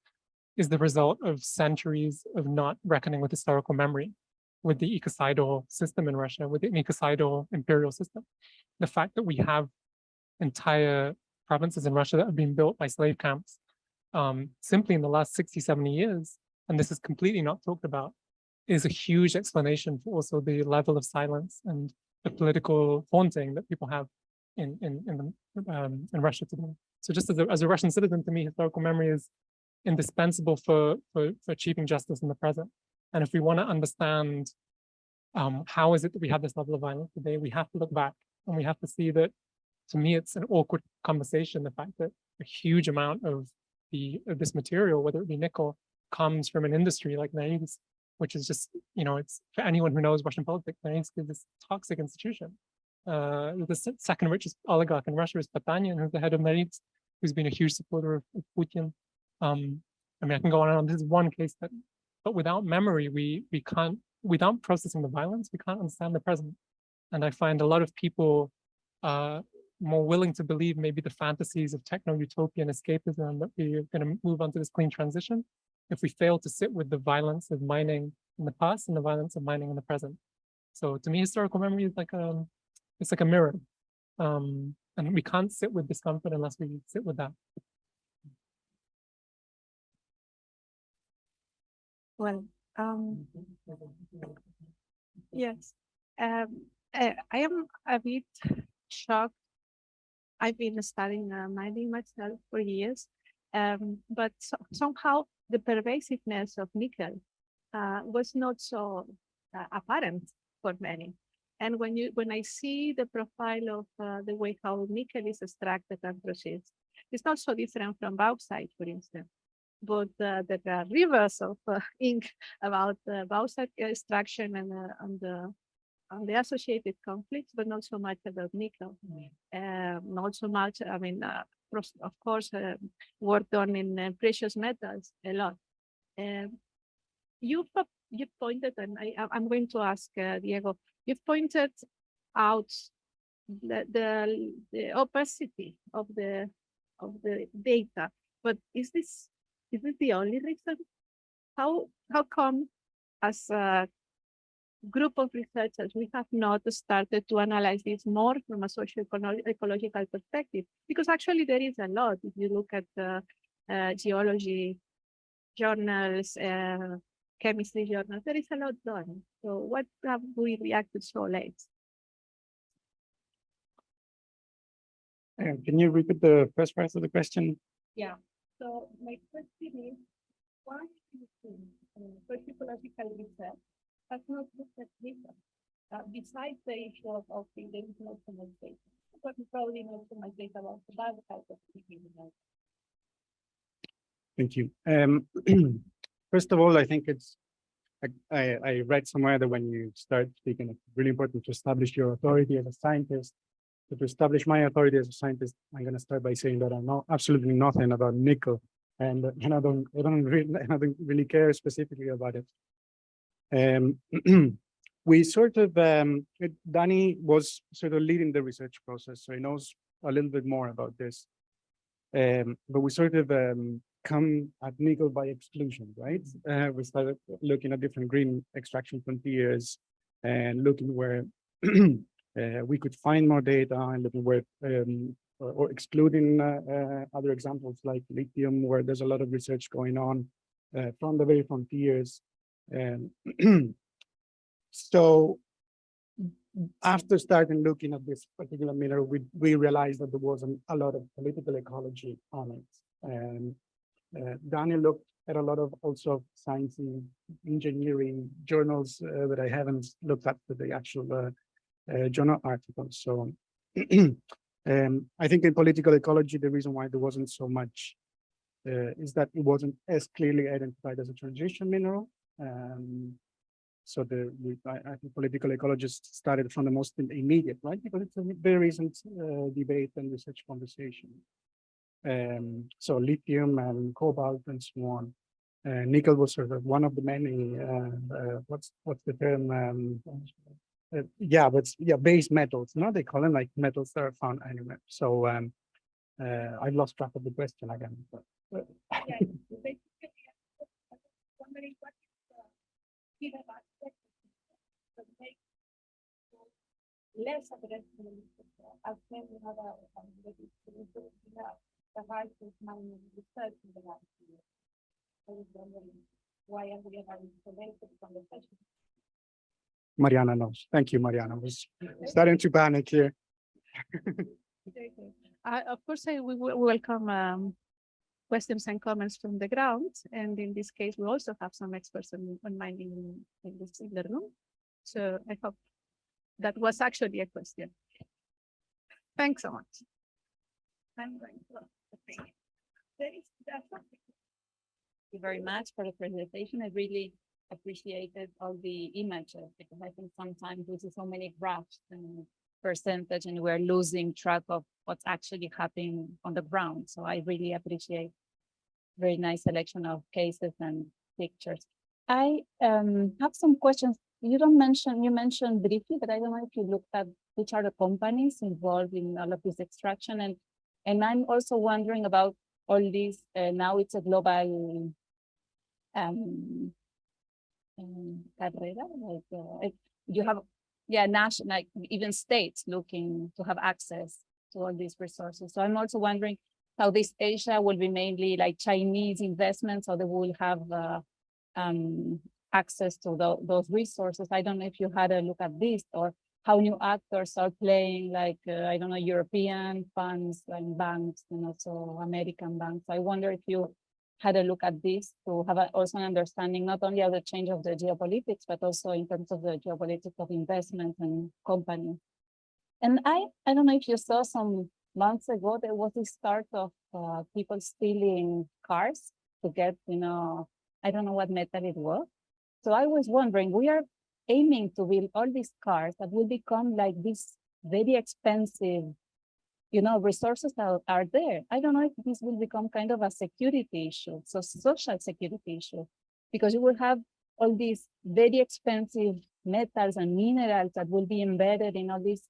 is the result of centuries of not reckoning with historical memory, with the ecocidal system in Russia, with the ecocidal imperial system. The fact that we have entire provinces in Russia that have been built by slave camps simply in the last 60, 70 years, and this is completely not talked about, is a huge explanation for also the level of silence and the political haunting that people have in Russia today. So just as a Russian citizen, to me, historical memory is indispensable for achieving justice in the present. And if we want to understand how is it that we have this level of violence today, we have to look back and we have to see that, to me, it's an awkward conversation, the fact that a huge amount of this material, whether it be nickel, comes from an industry like Norilsk, which is just, it's for anyone who knows Russian politics, Norilsk is this toxic institution. The second richest oligarch in Russia is Potanian, who's the head of Norilsk, who's been a huge supporter of Putin. I mean, I can go on and on. This is one case that, but without memory, we can't, without processing the violence, we can't understand the present. And I find a lot of people more willing to believe maybe the fantasies of techno-utopian escapism that we're going to move on to this clean transition if we fail to sit with the violence of mining in the past and the violence of mining in the present. So to me, historical memory is like it's like a mirror. And we can't sit with discomfort unless we sit with that. Well, yes, I am a bit shocked. I've been studying mining myself for years, but somehow the pervasiveness of nickel was not so apparent for many. And when I see the profile of the way how nickel is extracted and processed, it's not so different from bauxite, for instance. But there are rivers of ink about bauxite extraction and the associated conflicts, but not so much about nickel. Not so much, I mean, of course, work done in precious metals a lot. You pointed, and I'm going to ask Diego, you've pointed out the opacity of the data, but is this the only reason? How come, as a group of researchers, we have not started to analyze this more from a socio-ecological perspective? Because actually there is a lot. If you look at geology journals, chemistry journals, there is a lot done. So what have we reacted so late? Can you repeat the first part of the question? Yeah. So my question is, why do you think socio-ecological research has not looked at data besides the issue of the not so much data? But probably not so much data about the bad type of thinking. Thank you. First of all, I think it's, I read somewhere that when you start speaking, it's really important to establish your authority as a scientist. So to establish my authority as a scientist, I'm going to start by saying that I know absolutely nothing about nickel, and I don't really care specifically about it. We sort of, Danny was sort of leading the research process, so he knows a little bit more about this. But we sort of come at nickel by exclusion, right? We started looking at different green extraction frontiers and looking where we could find more data, and looking where or excluding other examples like lithium, where there's a lot of research going on from the very frontiers. And so after starting looking at this particular mineral, we realized that there wasn't a lot of political ecology on it. And Daniel looked at a lot of also science and engineering journals that I haven't looked at the actual journal articles. So I think in political ecology, the reason why there wasn't so much is that it wasn't as clearly identified as a transition mineral. So I think political ecologists started from the most immediate, right? Because it's a very recent debate and research conversation. So lithium and cobalt and so on. Nickel was sort of one of the many, what's the term? Base metals, no? They call them like metals that are found anywhere. So I lost track of the question again. But, Yeah, basically, I was wondering what is the given aspect that makes less aggressive as when we have the right of mining research in the last year. I was wondering why are we having selected conversation? Mariana knows. Thank you, Mariana. I was starting to panic here. Of course, we welcome questions and comments from the ground. And in this case, we also have some experts on mining in the room. So I hope that was actually a question. Thanks so much. I'm going to thank you very much for the presentation. I really appreciated all the images because I think sometimes we see so many graphs and percentage and we're losing track of what's actually happening on the ground. So I really appreciate very nice selection of cases and pictures. I have some questions. You mentioned briefly, but I don't know if you looked at which are the companies involved in all of this extraction. And I'm also wondering about all these, now it's a global carrera, like you have, national, like even states looking to have access to all these resources. So I'm also wondering how this Asia will be mainly like Chinese investments, or they will have access to those resources. I don't know if you had a look at this, or how new actors are playing, like, I don't know, European funds and banks and also American banks. I wonder if you had a look at this to have also an understanding, not only of the change of the geopolitics, but also in terms of the geopolitics of investment and company. And I don't know if you saw some months ago, there was this start of people stealing cars to get, I don't know what metal it was. So I was wondering, we are aiming to build all these cars that will become like this very expensive, resources that are there. I don't know if this will become kind of a security issue, so social security issue, because you will have all these very expensive metals and minerals that will be embedded in all these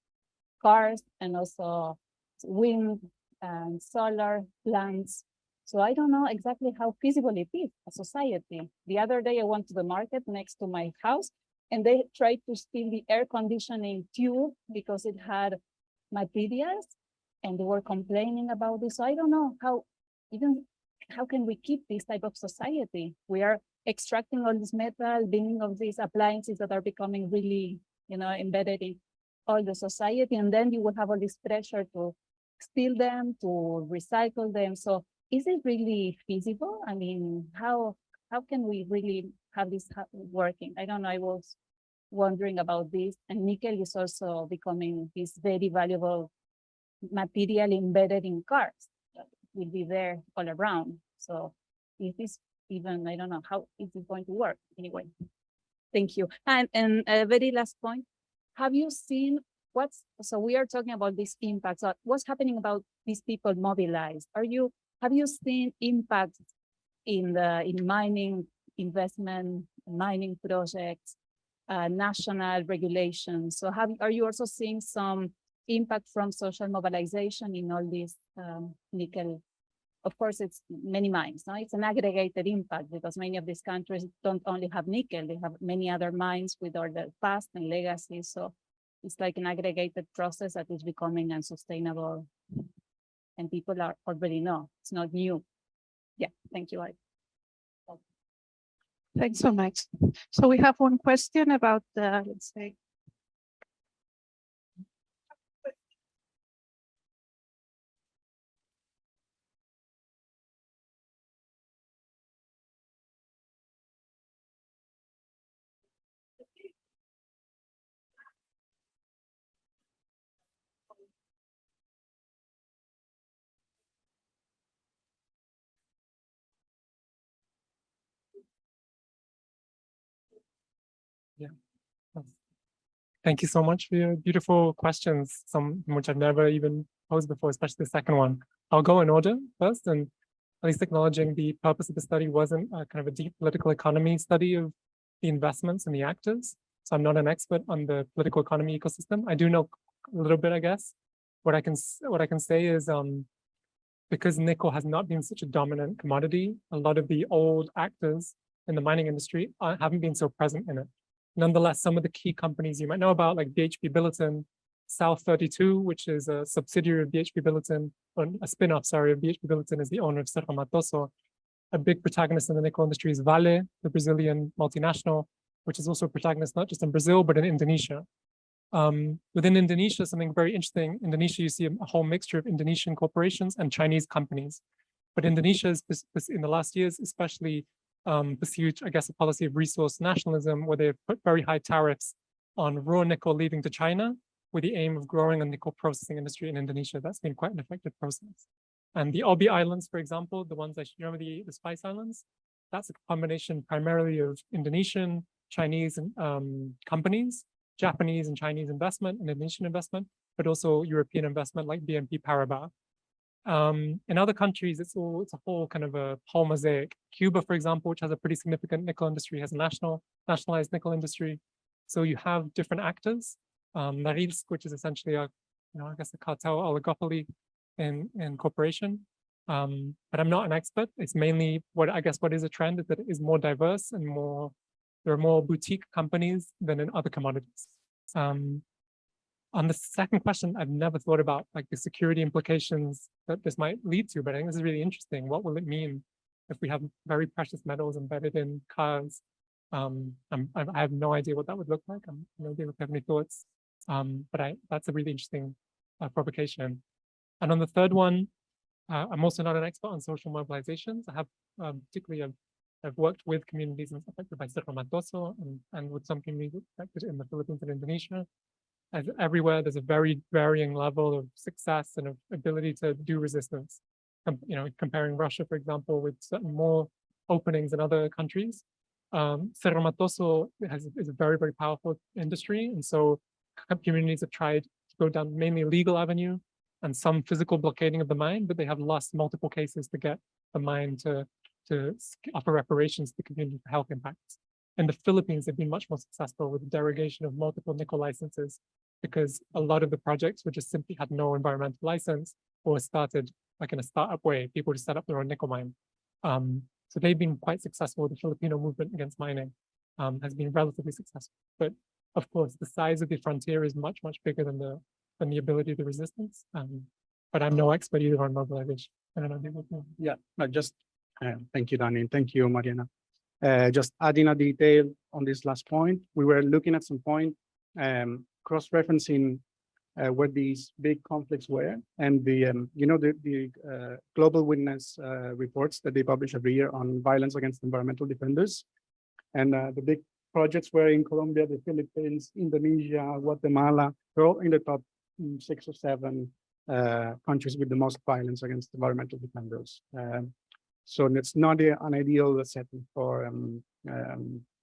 cars and also wind and solar plants. So I don't know exactly how feasible it is a society. The other day I went to the market next to my house and they tried to steal the air conditioning tube because it had materials and they were complaining about this. So I don't know how can we keep this type of society? We are extracting all this metal, bringing all these appliances that are becoming really, embedded in all the society. And then you will have all this pressure to steal them, to recycle them. So is it really feasible? I mean, how can we really have this working? I don't know. I was wondering about this. And nickel is also becoming this very valuable material embedded in cars that will be there all around. So is this even, I don't know, how is it going to work anyway? Thank you. And a very last point, have you seen so we are talking about this impact. So what's happening about these people mobilized? Have you seen impacts in mining investment, mining projects, national regulations? So are you also seeing some impact from social mobilization in all this nickel? Of course, it's many mines. No? It's an aggregated impact because many of these countries don't only have nickel, they have many other mines with all the past and legacy. So it's like an aggregated process that is becoming unsustainable and people are already know. It's not new. Yeah, thank you. Thanks so much. So we have one question about let's say. Thank you so much for your beautiful questions, some which I've never even posed before, especially the second one. I'll go in order first, and at least acknowledging the purpose of the study wasn't a kind of a deep political economy study of the investments and the actors. So I'm not an expert on the political economy ecosystem. I do know a little bit, I guess. What I can say is because nickel has not been such a dominant commodity, a lot of the old actors in the mining industry haven't been so present in it. Nonetheless, some of the key companies you might know about, like BHP Billiton, South 32, which is a subsidiary of BHP Billiton, or a spin-off, sorry, of BHP Billiton, is the owner of Cerro Matoso. A big protagonist in the nickel industry is Vale, the Brazilian multinational, which is also a protagonist not just in Brazil, but in Indonesia. Within Indonesia, something very interesting, Indonesia, you see a whole mixture of Indonesian corporations and Chinese companies. But Indonesia is, in the last years, especially pursued, I guess, a policy of resource nationalism, where they put very high tariffs on raw nickel leaving to China, with the aim of growing a nickel processing industry in Indonesia. That's been quite an effective process. And the Obi Islands, for example, the ones I remember, the Spice Islands, that's a combination primarily of Indonesian, Chinese companies, Japanese and Chinese investment, and Indonesian investment, but also European investment like BNP Paribas. In other countries, it's a whole kind of a whole mosaic. Cuba, for example, which has a pretty significant nickel industry, has a nationalized nickel industry. So you have different actors. Norilsk, which is essentially a, I guess a cartel oligopoly in corporation. But I'm not an expert. It's mainly what is a trend is that it is more diverse and there are more boutique companies than in other commodities. On the second question, I've never thought about like the security implications that this might lead to, but I think this is really interesting. What will it mean if we have very precious metals embedded in cars? I have no idea what that would look like. I'm no idea if you have any thoughts. But that's a really interesting provocation. And on the third one, I'm also not an expert on social mobilizations. I have particularly I've worked with communities affected by Cerro Matoso and with some communities affected in the Philippines and Indonesia. As everywhere, there's a very varying level of success and of ability to do resistance. Comparing Russia, for example, with certain more openings in other countries. Cerro Matoso is a very, very powerful industry. And so communities have tried to go down mainly legal avenue and some physical blockading of the mine, but they have lost multiple cases to get the mine to offer reparations to the community for health impacts. In the Philippines, they've been much more successful with the derogation of multiple nickel licenses because a lot of the projects were just simply had no environmental license or started like in a startup way. People just set up their own nickel mine. So they've been quite successful. The Filipino movement against mining has been relatively successful. But of course, the size of the frontier is much, much bigger than the ability of the resistance. But I'm no expert either on mobilization. I don't know. Yeah, thank you, Danny, and thank you, Mariana. Just adding a detail on this last point, we were looking at some point, cross-referencing where these big conflicts were, and the Global Witness reports that they publish every year on violence against environmental defenders, and the big projects were in Colombia, the Philippines, Indonesia, Guatemala. They're all in the top 6 or 7 countries with the most violence against environmental defenders. So it's not an ideal setting for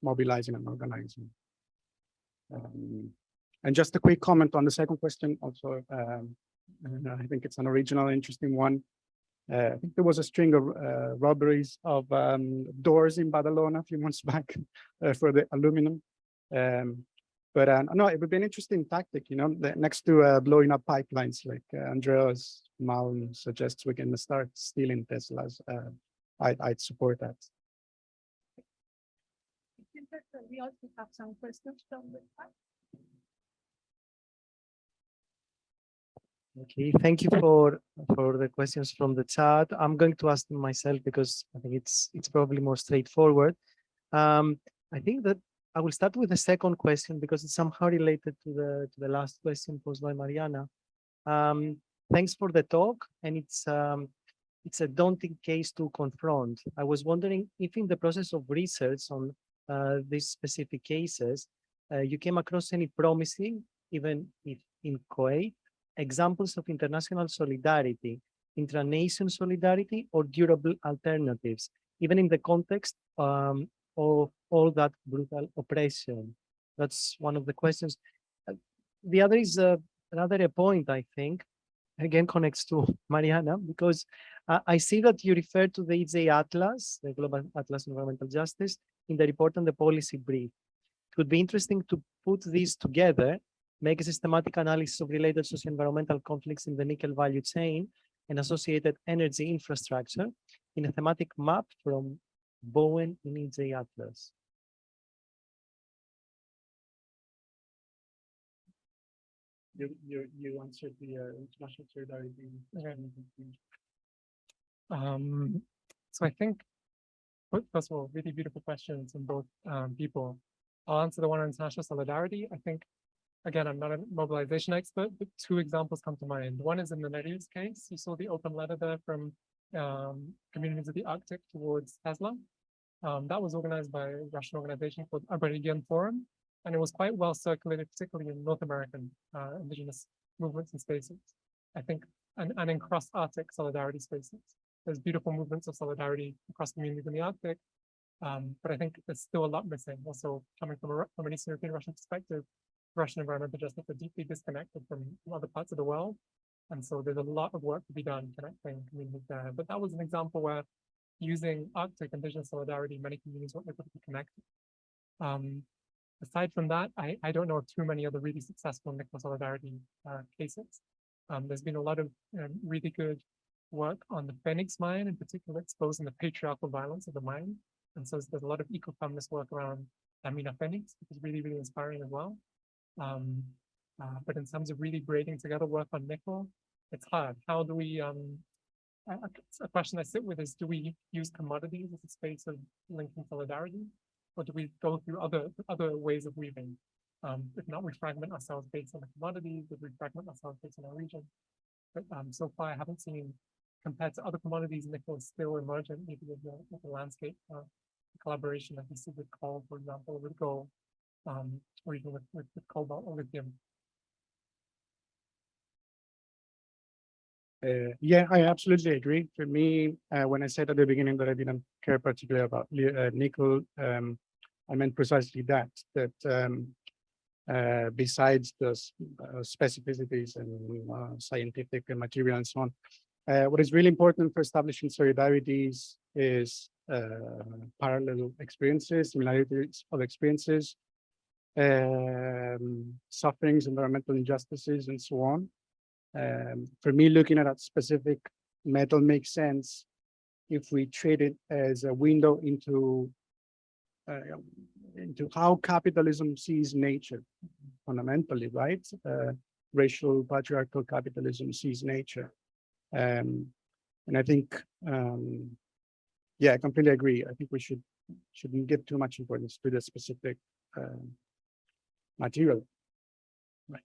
mobilizing and organizing. And just a quick comment on the second question also, I think it's an original, interesting one. I think there was a string of robberies of doors in Badalona a few months back for the aluminum. But no, it would be an interesting tactic, next to blowing up pipelines like Andreas Malm suggests we can start stealing Teslas. I'd support that. We also have some questions from the chat. Okay, thank you for the questions from the chat. I'm going to ask them myself because I think it's probably more straightforward. I think that I will start with the second question because it's somehow related to the last question posed by Mariana. Thanks for the talk, and it's a daunting case to confront. I was wondering if in the process of research on these specific cases, you came across any promising, even if inchoate, examples of international solidarity, intra-nation solidarity, or durable alternatives, even in the context of all that brutal oppression. That's one of the questions. The other is another point, I think, again connects to Mariana, because I see that you refer to the EJ Atlas, the Global Atlas on Environmental Justice, in the report on the policy brief. It would be interesting to put these together, make a systematic analysis of related socio-environmental conflicts in the nickel value chain and associated energy infrastructure in a thematic map from Bowen in EJ Atlas. You answered the international solidarity. So I think, first of all, really beautiful questions from both people. I'll answer the one on international solidarity. I think, again, I'm not a mobilization expert, but two examples come to mind. One is in the Beatriz case. You saw the open letter there from communities of the Arctic towards Tesla. That was organized by a Russian organization called Aboriginal Forum, and it was quite well circulated, particularly in North American indigenous movements and spaces. I think, and in cross-Arctic solidarity spaces. There's beautiful movements of solidarity across communities in the Arctic, but I think there's still a lot missing. Also, coming from an Eastern European Russian perspective, Russian environmental justice are deeply disconnected from other parts of the world. And so there's a lot of work to be done connecting communities there. But that was an example where using Arctic indigenous solidarity, many communities were able to be connected. Aside from that, I don't know of too many other really successful nickel solidarity cases. There's been a lot of really good work on the Phoenix mine, in particular, exposing the patriarchal violence of the mine. And so there's a lot of ecofeminist work around Amina Phoenix, which is really, really inspiring as well. But in terms of really braiding together work on nickel, it's hard. How do we, a question I sit with is, do we use commodities as a space of linking solidarity? Or do we go through other ways of weaving? If not, we fragment ourselves based on the commodities, if we fragment ourselves based on our region. But so far, I haven't seen, compared to other commodities, nickel is still emergent, maybe with the landscape collaboration that we see with coal, for example, with gold, or even with cobalt or lithium. Yeah, I absolutely agree. For me, when I said at the beginning that I didn't care particularly about nickel, I meant precisely that besides the specificities and scientific and material and so on, what is really important for establishing solidarities is parallel experiences, similarities of experiences, sufferings, environmental injustices, and so on. For me, looking at a specific metal makes sense if we treat it as a window into how capitalism sees nature, fundamentally, right? Racial patriarchal capitalism sees nature, and I think, yeah, I completely agree. I think we shouldn't give too much importance to the specific material. Right.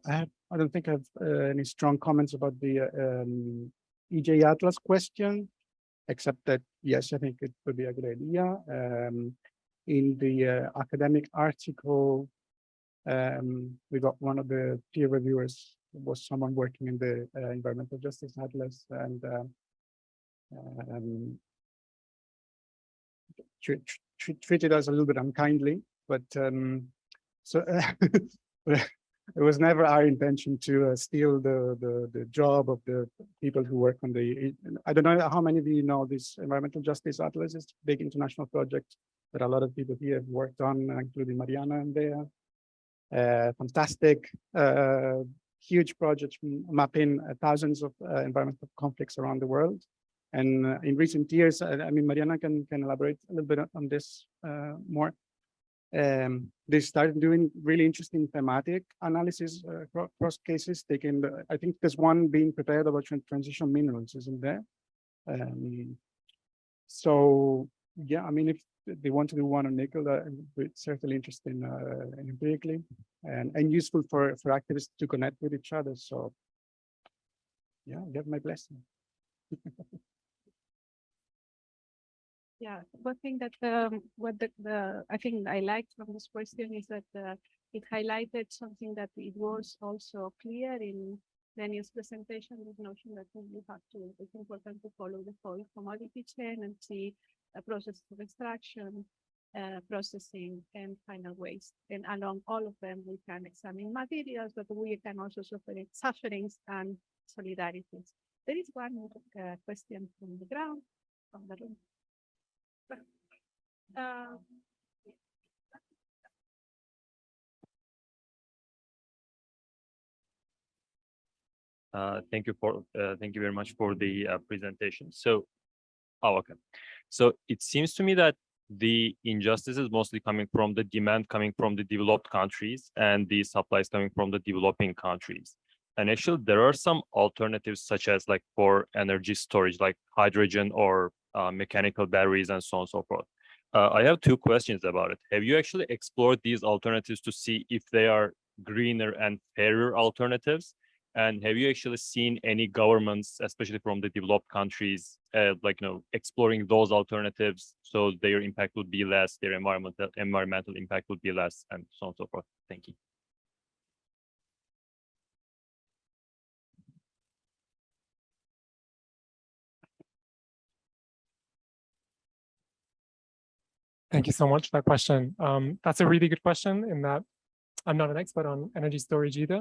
I don't think I have any strong comments about the EJ Atlas question, except that, yes, I think it would be a good idea. In the academic article, we got one of the peer reviewers was someone working in the Environmental Justice Atlas, and treated us a little bit unkindly, but so it was never our intention to steal the job of the people who work on the, I don't know how many of you know this Environmental Justice Atlas is a big international project that a lot of people here have worked on, including Mariana and Bea. Fantastic, huge project mapping thousands of environmental conflicts around the world. And in recent years, I mean, Mariana can elaborate a little bit on this more. They started doing really interesting thematic analysis across cases. Taking I think there's one being prepared about transition minerals, isn't there? So yeah, I mean, if they want to do one on nickel, it's certainly interesting empirically and useful for activists to connect with each other. So yeah, get my blessing. Yeah, one thing that what the I think I liked from this question is that it highlighted something that it was also clear in Daniel's presentation, this notion that you have to, it's important to follow the whole commodity chain and see a process of extraction, processing, and final waste. And along all of them, we can examine materials, but we can also sufferings and solidarities. There is one question from the ground, from the room. Thank you very much for the presentation. So, okay. So it seems to me that the injustice is mostly coming from the demand coming from the developed countries and the supplies coming from the developing countries. And actually, there are some alternatives such as like for energy storage, like hydrogen or mechanical batteries and so on and so forth. I have two questions about it. Have you actually explored these alternatives to see if they are greener and fairer alternatives? And have you actually seen any governments, especially from the developed countries, exploring those alternatives so their impact would be less, their environmental impact would be less, and so on and so forth? Thank you. Thank you so much for that question. That's a really good question in that I'm not an expert on energy storage either.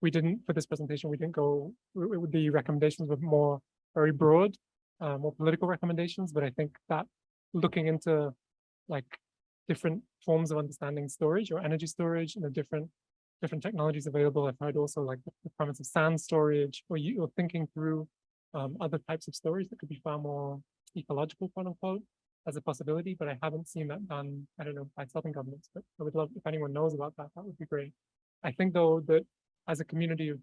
We didn't, for this presentation, we didn't go, the recommendations were more very broad, more political recommendations, but I think that looking into like different forms of understanding storage or energy storage and the different technologies available. I've heard also like the premise of sand storage, or you're thinking through other types of storage that could be far more ecological, quote unquote, as a possibility, but I haven't seen that done, I don't know, by Southern governments, but I would love, if anyone knows about that, that would be great. I think though that as a community of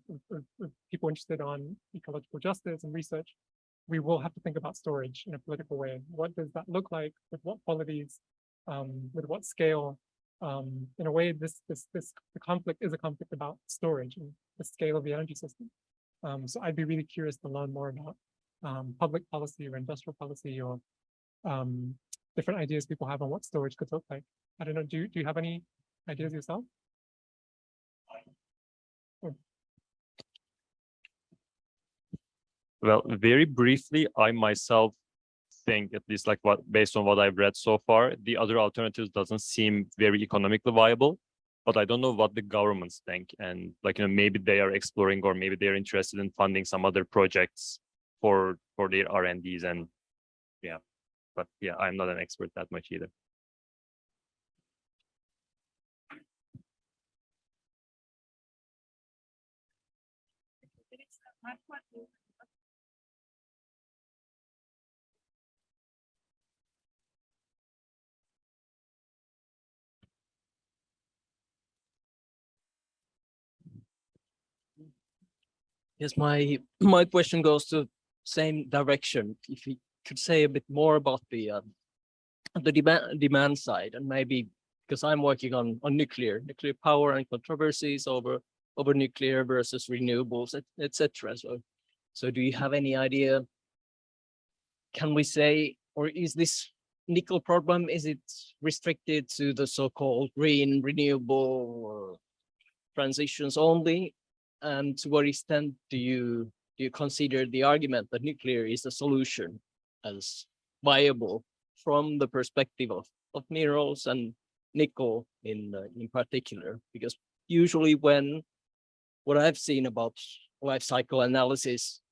people interested on ecological justice and research, we will have to think about storage in a political way. What does that look like? With what qualities? With what scale? In a way, the conflict is a conflict about storage and the scale of the energy system. So I'd be really curious to learn more about public policy or industrial policy or different ideas people have on what storage could look like. I don't know, do you have any ideas yourself? Well, very briefly, I myself think, at least like based on what I've read so far, the other alternatives doesn't seem very economically viable, but I don't know what the governments think. And maybe they are exploring, or maybe they're interested in funding some other projects for their R&Ds, and yeah. But yeah, I'm not an expert that much either. Yes, my question goes to same direction. If you could say a bit more about the demand side, and maybe because I'm working on nuclear power and controversies over nuclear versus renewables, etc. So do you have any idea? Can we say, or is this nickel problem, is it restricted to the so-called green renewable transitions only? And to what extent do you consider the argument that nuclear is a solution as viable from the perspective of minerals and nickel in particular? Because usually what I've seen about life cycle analysis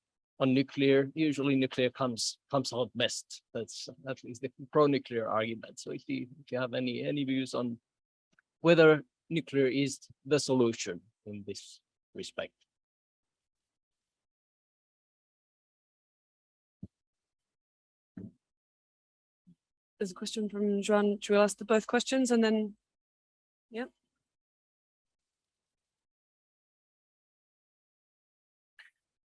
on nuclear, usually nuclear comes out best. That's at least the pro-nuclear argument. So if you have any views on whether nuclear is the solution in this respect. there's a question from Joan. Should we ask both questions and then? Yeah.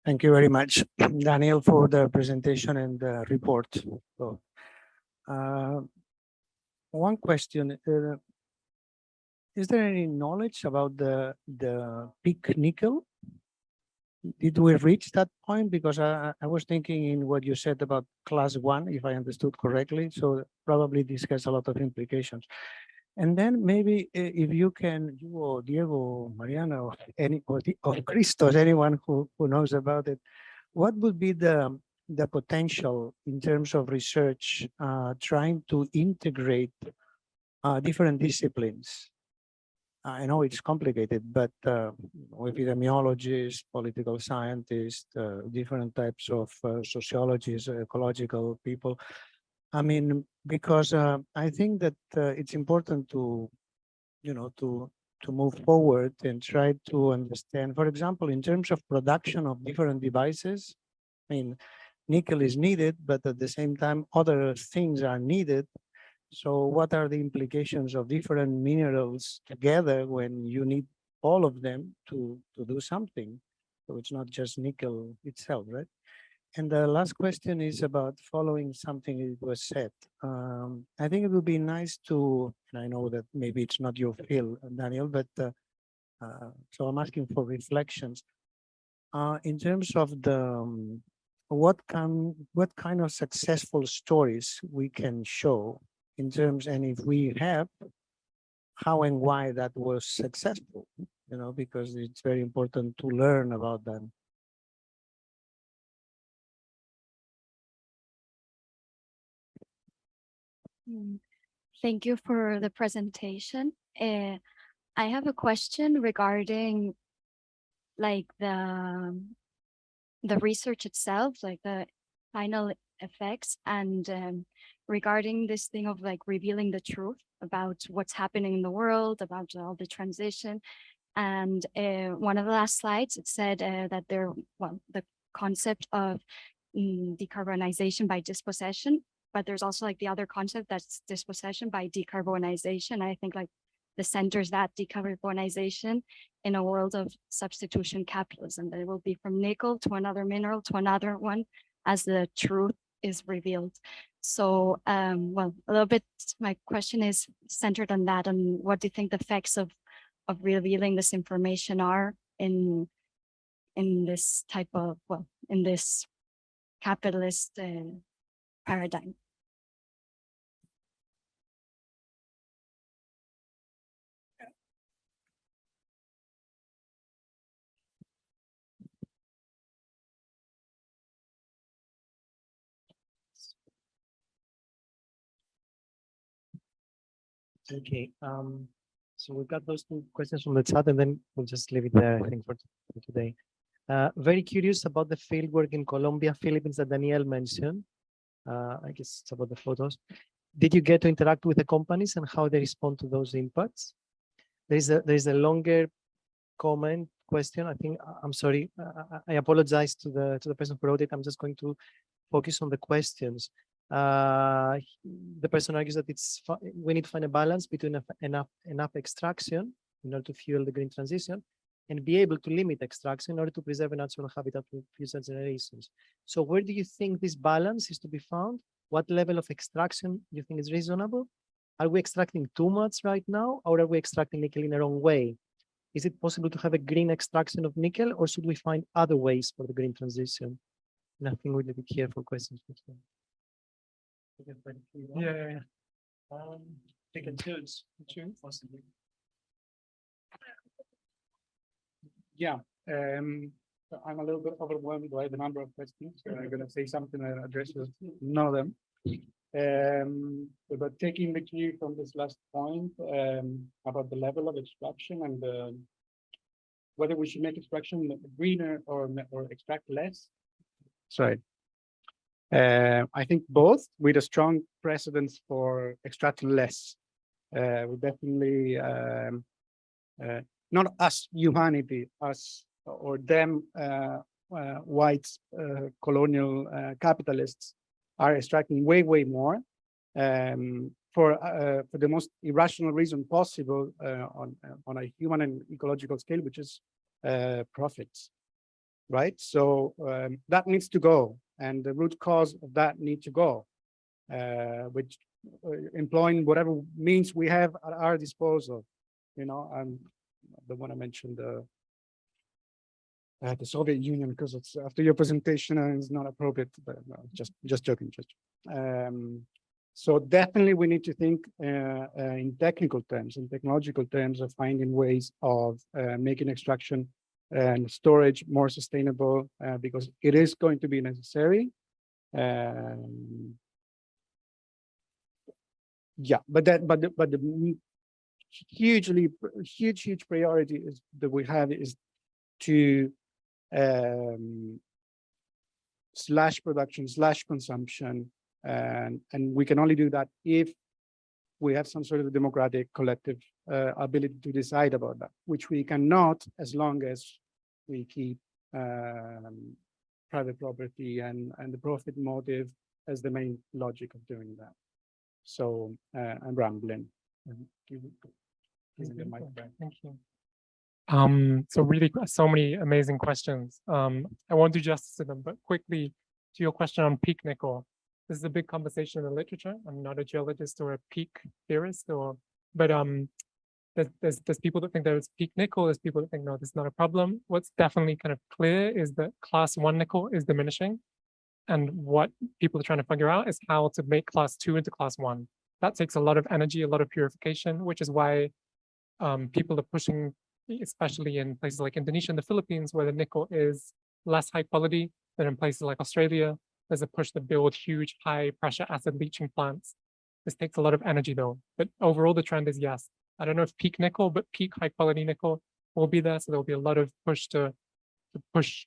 Thank you very much, Daniel, for the presentation and the report. So, one question, is there any knowledge about the peak nickel? Did we reach that point? Because I was thinking in what you said about class 1, if I understood correctly. So probably this has a lot of implications. And then maybe if you can, you or Diego, Mariana, or Christos, anyone who knows about it, what would be the potential in terms of research trying to integrate different disciplines? I know it's complicated, but epidemiologists, political scientists, different types of sociologists, ecological people. I mean, because I think that it's important to, to move forward and try to understand, for example, in terms of production of different devices, I mean, nickel is needed, but at the same time, other things are needed. So what are the implications of different minerals together when you need all of them to do something? So it's not just nickel itself, right? And the last question is about following something that was said. I think it would be nice to, and I know that maybe it's not your field, Daniel, but so I'm asking for reflections. In terms of the, what kind of successful stories we can show in terms, and if we have, how and why that was successful, because it's very important to learn about them. Thank you for the presentation. I have a question regarding like the research itself, like the final effects, and regarding this thing of like revealing the truth about what's happening in the world, about all the transition. And one of the last slides, it said that the concept of decarbonization by dispossession, but there's also like the other concept that's dispossession by decarbonization. I think like the centers that decarbonization in a world of substitution capitalism, that it will be from nickel to another mineral to another one as the truth is revealed. So, well, a little bit, my question is centered on that, and what do you think the effects of revealing this information are in this type of, well, in this capitalist paradigm? Okay, so we've got those 2 questions from the chat, and then we'll just leave it there, I think, for today. Very curious about the fieldwork in Colombia, Philippines that Daniel mentioned. I guess it's about the photos. Did you get to interact with the companies and how they respond to those inputs? There is a longer comment question. I think, I'm sorry, I apologize to the person who wrote it. I'm just going to focus on the questions. The person argues that we need to find a balance between enough extraction in order to fuel the green transition and be able to limit extraction in order to preserve a natural habitat for future generations. So where do you think this balance is to be found? What level of extraction do you think is reasonable? Are we extracting too much right now, or are we extracting nickel in the wrong way? Is it possible to have a green extraction of nickel, or should we find other ways for the green transition? And I think we'll leave it here for questions. Yeah. Pick and choose, possibly. Yeah, I'm a little bit overwhelmed by the number of questions. So I'm going to say something that addresses none of them. But taking the cue from this last point about the level of extraction and whether we should make extraction greener or extract less. Sorry. I think both, with a strong precedence for extracting less. We definitely, not us humanity, us or them white colonial capitalists are extracting way more. for the most irrational reason possible on a human and ecological scale, which is profits, right? So that needs to go, and the root cause of that need to go, which employing whatever means we have at our disposal. You know, I don't want to mention the Soviet Union because it's after your presentation and it's not appropriate, but no, just joking. So definitely we need to think in technical terms, in technological terms of finding ways of making extraction and storage more sustainable because it is going to be necessary. Yeah, but the huge priority is that we have is to slash production, slash consumption, and we can only do that if we have some sort of democratic collective ability to decide about that, which we cannot as long as we keep private property and the profit motive as the main logic of doing that. So I'm rambling. Thank you. So really so many amazing questions. I won't do justice to them, but quickly to your question on peak nickel. This is a big conversation in the literature. I'm not a geologist or a peak theorist, but there's people that think there's peak nickel. There's people that think no, this is not a problem. What's definitely kind of clear is that class 1 nickel is diminishing, and what people are trying to figure out is how to make class 2 into class 1. That takes a lot of energy, a lot of purification, which is why people are pushing, especially in places like Indonesia and the Philippines, where the nickel is less high quality than in places like Australia. There's a push to build huge high pressure acid leaching plants. This takes a lot of energy though, but overall the trend is yes. I don't know if peak nickel, but peak high quality nickel will be there. So there'll be a lot of push to push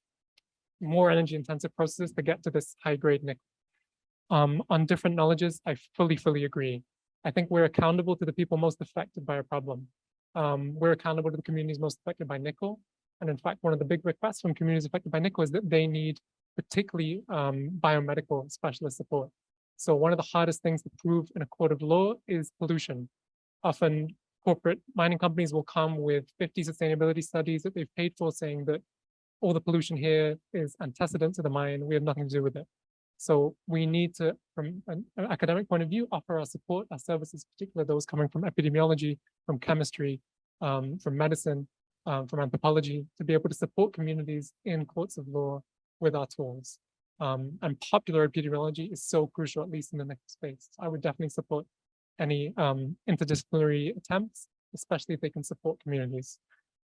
more energy intensive processes to get to this high grade nickel. On different knowledges, I fully agree. I think we're accountable to the people most affected by a problem. We're accountable to the communities most affected by nickel. And in fact, one of the big requests from communities affected by nickel is that they need particularly biomedical specialist support. So one of the hardest things to prove in a court of law is pollution. Often corporate mining companies will come with 50 sustainability studies that they've paid for saying that all the pollution here is antecedent to the mine. We have nothing to do with it. So we need to, from an academic point of view, offer our support, our services, particularly those coming from epidemiology, from chemistry, from medicine, from anthropology, to be able to support communities in courts of law with our tools. And popular epidemiology is so crucial, at least in the nickel space. I would definitely support any interdisciplinary attempts, especially if they can support communities.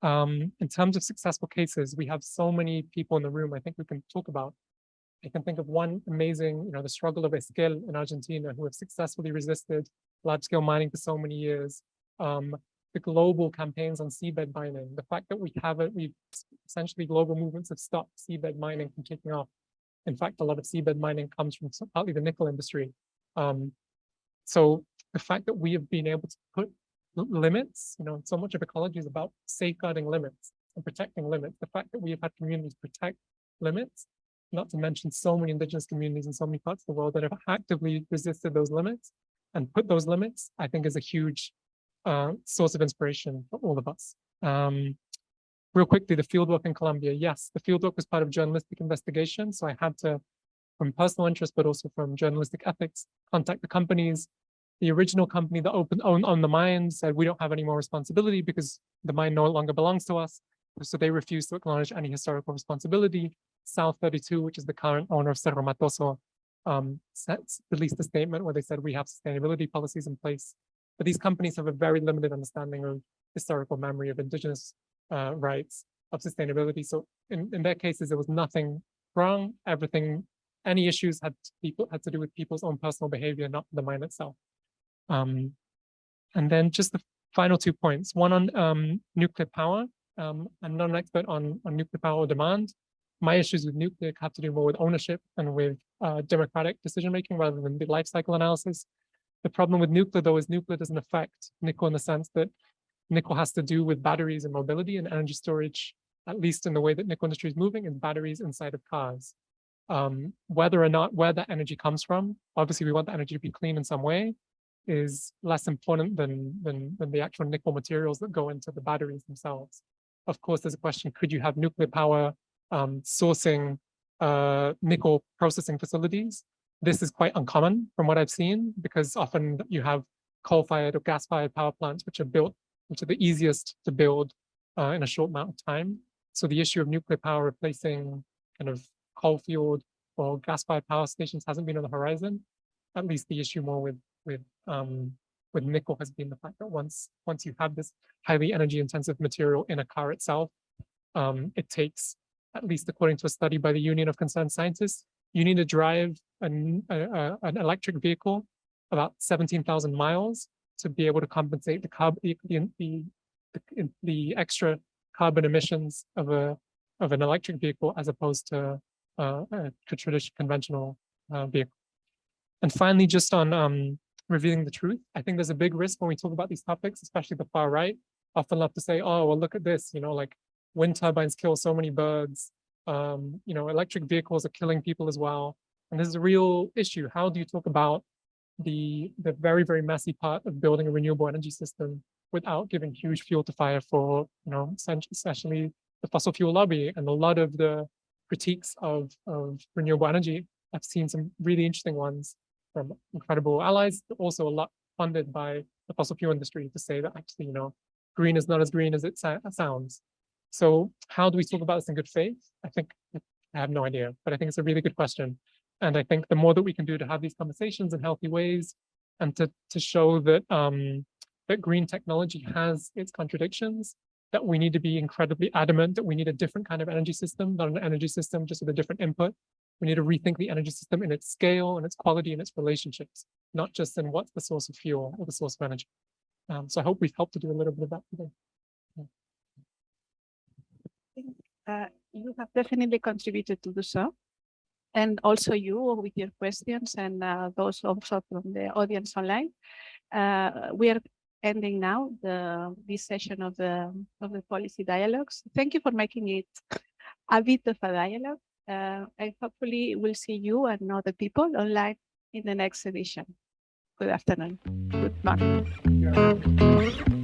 In terms of successful cases, we have so many people in the room I think we can talk about. I can think of one amazing, the struggle of Esquel in Argentina, who have successfully resisted large-scale mining for so many years. The global campaigns on seabed mining, the fact that we've essentially global movements have stopped seabed mining from taking off. In fact, a lot of seabed mining comes from partly the nickel industry. So the fact that we have been able to put limits, so much of ecology is about safeguarding limits and protecting limits. The fact that we have had communities protect limits, not to mention so many indigenous communities in so many parts of the world that have actively resisted those limits and put those limits, I think is a huge source of inspiration for all of us. Real quickly, the fieldwork in Colombia. Yes, the fieldwork was part of journalistic investigation. So I had to, from personal interest, but also from journalistic ethics, contact the companies. The original company that owned the mine said, we don't have any more responsibility because the mine no longer belongs to us. So they refused to acknowledge any historical responsibility. South 32, which is the current owner of Cerro Matoso, released a statement where they said we have sustainability policies in place. But these companies have a very limited understanding of historical memory of indigenous rights, of sustainability. So in their cases, there was nothing wrong. Any issues had to do with people's own personal behavior, not the mine itself. And then just the final 2 points. One on nuclear power. I'm not an expert on nuclear power or demand. My issues with nuclear have to do more with ownership and with democratic decision-making rather than the life cycle analysis. The problem with nuclear, though, is nuclear doesn't affect nickel in the sense that nickel has to do with batteries and mobility and energy storage, at least in the way that nickel industry is moving, in batteries inside of cars. whether or not where that energy comes from, obviously we want the energy to be clean in some way, is less important than the actual nickel materials that go into the batteries themselves. Of course, there's a question, could you have nuclear power sourcing nickel processing facilities? This is quite uncommon from what I've seen, because often you have coal-fired or gas-fired power plants which are the easiest to build in a short amount of time. So the issue of nuclear power replacing kind of coal-fueled or gas-fired power stations hasn't been on the horizon. At least the issue more with nickel has been the fact that once you have this highly energy-intensive material in a car itself, it takes, at least according to a study by the Union of Concerned Scientists, you need to drive an electric vehicle about 17,000 miles to be able to compensate the extra carbon emissions of an electric vehicle as opposed to a traditional conventional vehicle. And finally, just on revealing the truth, I think there's a big risk when we talk about these topics, especially the far right, often love to say, oh, well, look at this, like wind turbines kill so many birds, electric vehicles are killing people as well. And this is a real issue. How do you talk about the very, very messy part of building a renewable energy system without giving huge fuel to fire for, essentially the fossil fuel lobby? And a lot of the critiques of renewable energy, I've seen some really interesting ones from incredible allies, but also a lot funded by the fossil fuel industry to say that actually, green is not as green as it sounds. So how do we talk about this in good faith? I think I have no idea, but I think it's a really good question. And I think the more that we can do to have these conversations in healthy ways and to show that that green technology has its contradictions, that we need to be incredibly adamant that we need a different kind of energy system, not an energy system just with a different input. We need to rethink the energy system in its scale and its quality and its relationships, not just in what's the source of fuel or the source of energy. So I hope we've helped to do a little bit of that today. You have definitely contributed to do so. And also you with your questions and those also from the audience online. We are ending now this session of the policy dialogues. Thank you for making it a bit of a dialogue. And hopefully we'll see you and other people online in the next edition. Good afternoon. Good morning.